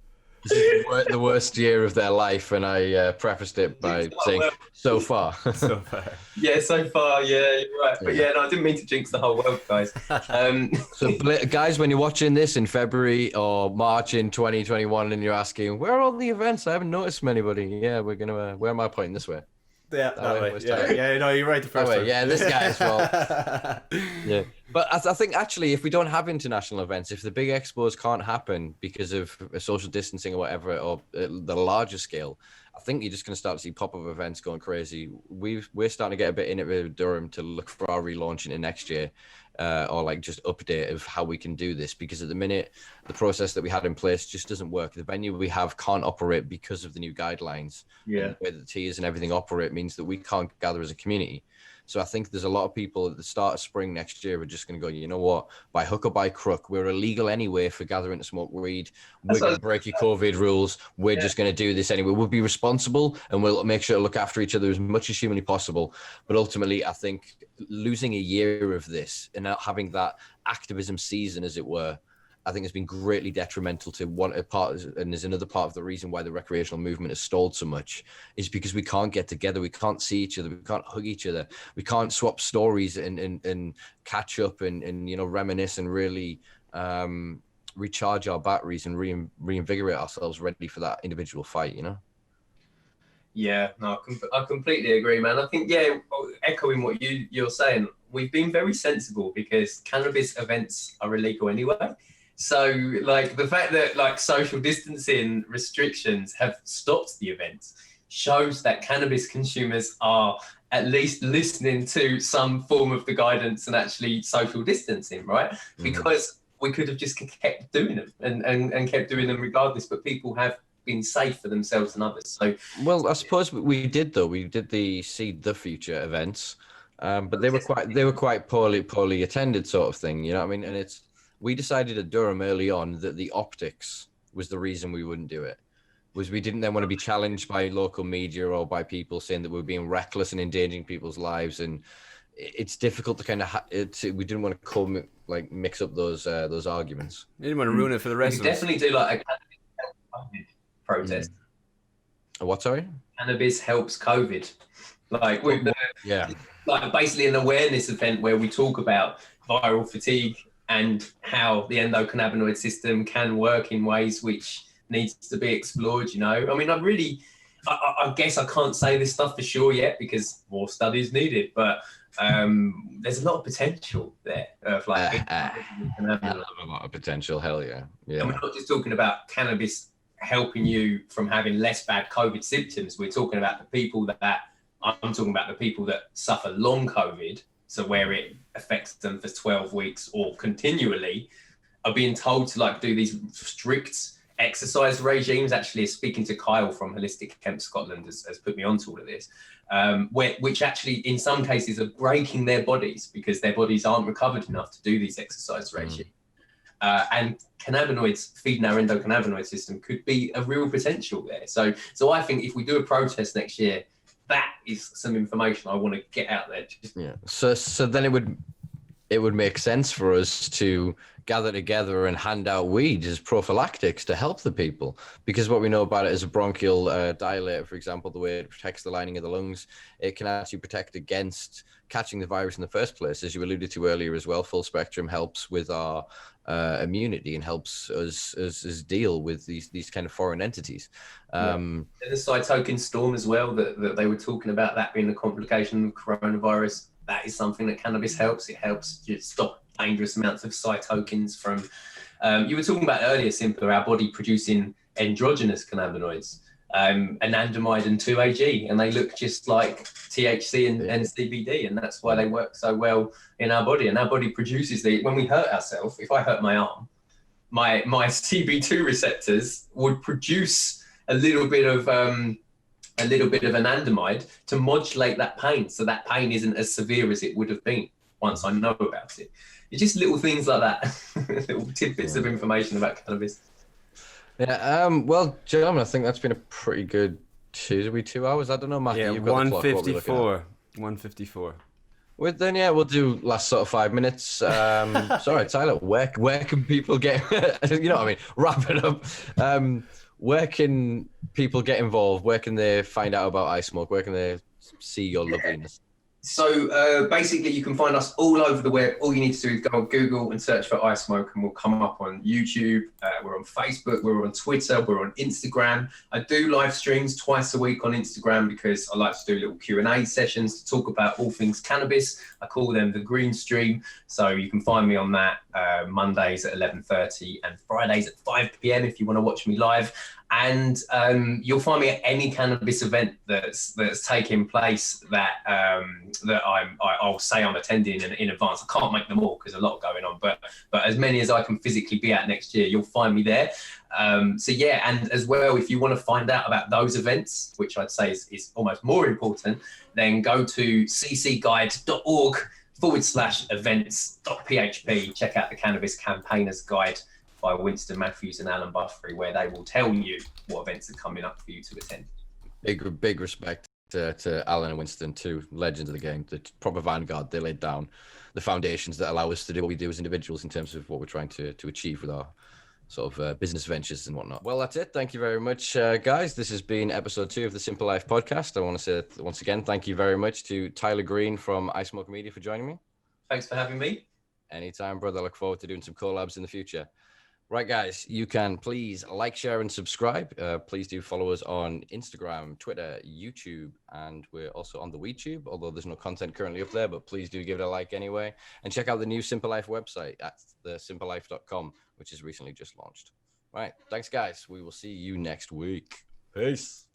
is the worst year of their life, and I prefaced it by saying, so far. So far. Yeah, so far, yeah, you're right. But yeah, no, I didn't mean to jinx the whole world, guys. So, guys, when you're watching this in February or March in 2021 and you're asking, where are all the events? I haven't noticed anybody. Yeah, we're going to, where am I pointing this way? Yeah, that way. Yeah, no, you're right the first time. Yeah, this guy as well. Yeah. But I think actually, if we don't have international events, if the big expos can't happen because of social distancing or whatever, or the larger scale, I think you're just going to start to see pop-up events going crazy. We're starting to get a bit in it with Durham to look for our relaunch into next year, or like just update of how we can do this, because at the minute the process that we had in place just doesn't work. The venue we have can't operate because of the new guidelines. Yeah, the way that the tiers and everything operate means that we can't gather as a community. So I think there's a lot of people at the start of spring next year are just going to go, you know what, by hook or by crook, we're illegal anyway for gathering to smoke weed. We're going to break your COVID rules. We're just going to do this anyway. We'll be responsible and we'll make sure to look after each other as much as humanly possible. But ultimately, I think losing a year of this and not having that activism season, as it were, I think has been greatly detrimental to one part. And there's another part of the reason why the recreational movement has stalled so much is because we can't get together. We can't see each other. We can't hug each other. We can't swap stories and catch up and you know, reminisce and really recharge our batteries and reinvigorate ourselves ready for that individual fight, you know? Yeah, no, I completely agree, man. I think, yeah, echoing what you're saying, we've been very sensible because cannabis events are illegal anyway. So, like, the fact that, like, social distancing restrictions have stopped the events shows that cannabis consumers are at least listening to some form of the guidance and actually social distancing, right? Mm-hmm. Because we could have just kept doing them and kept doing them regardless, but people have been safe for themselves and others. So, well, I suppose we did, though. We did the Seed the Future events, but they were quite poorly attended, sort of thing. You know what I mean? And we decided at Durham early on that the optics was the reason we wouldn't do it. Was we didn't then want to be challenged by local media or by people saying that we were being reckless and endangering people's lives, and it's difficult to kind of we didn't want to mix up those arguments. You didn't want to ruin it for the rest of us. Definitely do like a cannabis protest. What, sorry? Cannabis helps COVID. Like like basically an awareness event where we talk about viral fatigue and how the endocannabinoid system can work in ways which needs to be explored, you know? I mean, I guess I can't say this stuff for sure yet because more studies needed, but there's a lot of potential there of like a lot of potential. Hell yeah. And we're not just talking about cannabis helping you from having less bad COVID symptoms. We're talking about the people I'm talking about the people that suffer long COVID, so where it affects them for 12 weeks or continually, are being told to like do these strict exercise regimes. Actually, speaking to Kyle from Holistic Hemp Scotland has put me onto all of this, which actually in some cases are breaking their bodies because their bodies aren't recovered enough to do these exercise regimes. And cannabinoids feeding our endocannabinoid system could be a real potential there. So I think if we do a protest next year, that is some information I want to get out there. So then it would it would make sense for us to gather together and hand out weed as prophylactics to help the people. Because what we know about it is a bronchial dilator, for example, the way it protects the lining of the lungs, it can actually protect against catching the virus in the first place. As you alluded to earlier as well, full spectrum helps with our immunity and helps us deal with these kind of foreign entities. And the cytokine storm as well, that they were talking about, that being the complication of coronavirus. That is something that cannabis helps. It helps just stop dangerous amounts of cytokines from, you were talking about earlier, Simpa, our body producing endogenous cannabinoids, anandamide and 2-AG, and they look just like THC and CBD, and that's why they work so well in our body. And our body produces when we hurt ourselves, if I hurt my arm, my CB2 receptors would produce a little bit of anandamide to modulate that pain, so that pain isn't as severe as it would have been once I know about it. It's just little things like that, little tidbits of information about cannabis. Yeah. Well, gentlemen, I think that's been a pretty good 2 hours. I don't know, Matthew. Yeah, you've got the clock. 154. 154. Well, then, yeah, we'll do last sort of 5 minutes. Sorry, Tyler. Where can people get? You know what I mean? Wrap it up. Where can people get involved? Where can they find out about Ismoke? Where can they see your loveliness? So basically, you can find us all over the web. All you need to do is go on Google and search for Ismoke, and we'll come up on YouTube. We're on Facebook, we're on Twitter, we're on Instagram. I do live streams twice a week on Instagram because I like to do little Q&A sessions to talk about all things cannabis. I call them the Green Stream. So you can find me on that Mondays at 11:30 and Fridays at 5 p.m. if you want to watch me live. And you'll find me at any cannabis event that's taking place that I'll say I'm attending in advance. I can't make them all because a lot going on, but as many as I can physically be at next year, you'll find me there. So yeah, and as well, if you want to find out about those events, which I'd say is almost more important, then go to ccguide.org/events.php. Check out the Cannabis Campaigners Guide by Winston Matthews and Alan Buffrey, where they will tell you what events are coming up for you to attend. Big respect to Alan and Winston, two legends of the game, the proper vanguard. They laid down the foundations that allow us to do what we do as individuals in terms of what we're trying to achieve with our sort of business ventures and whatnot. Well, that's it. Thank you very much, guys. This has been episode 2 of the Simpa Life podcast. I want to say once again, thank you very much to Tyler Green from Ismoke Media for joining me. Thanks for having me. Anytime, brother. I look forward to doing some collabs in the future. Right, guys, you can please like, share, and subscribe. Please do follow us on Instagram, Twitter, YouTube, and we're also on the WeTube, although there's no content currently up there, but please do give it a like anyway. And check out the new Simpa Life website at thesimpalife.com, which is recently just launched. All right, thanks, guys. We will see you next week. Peace.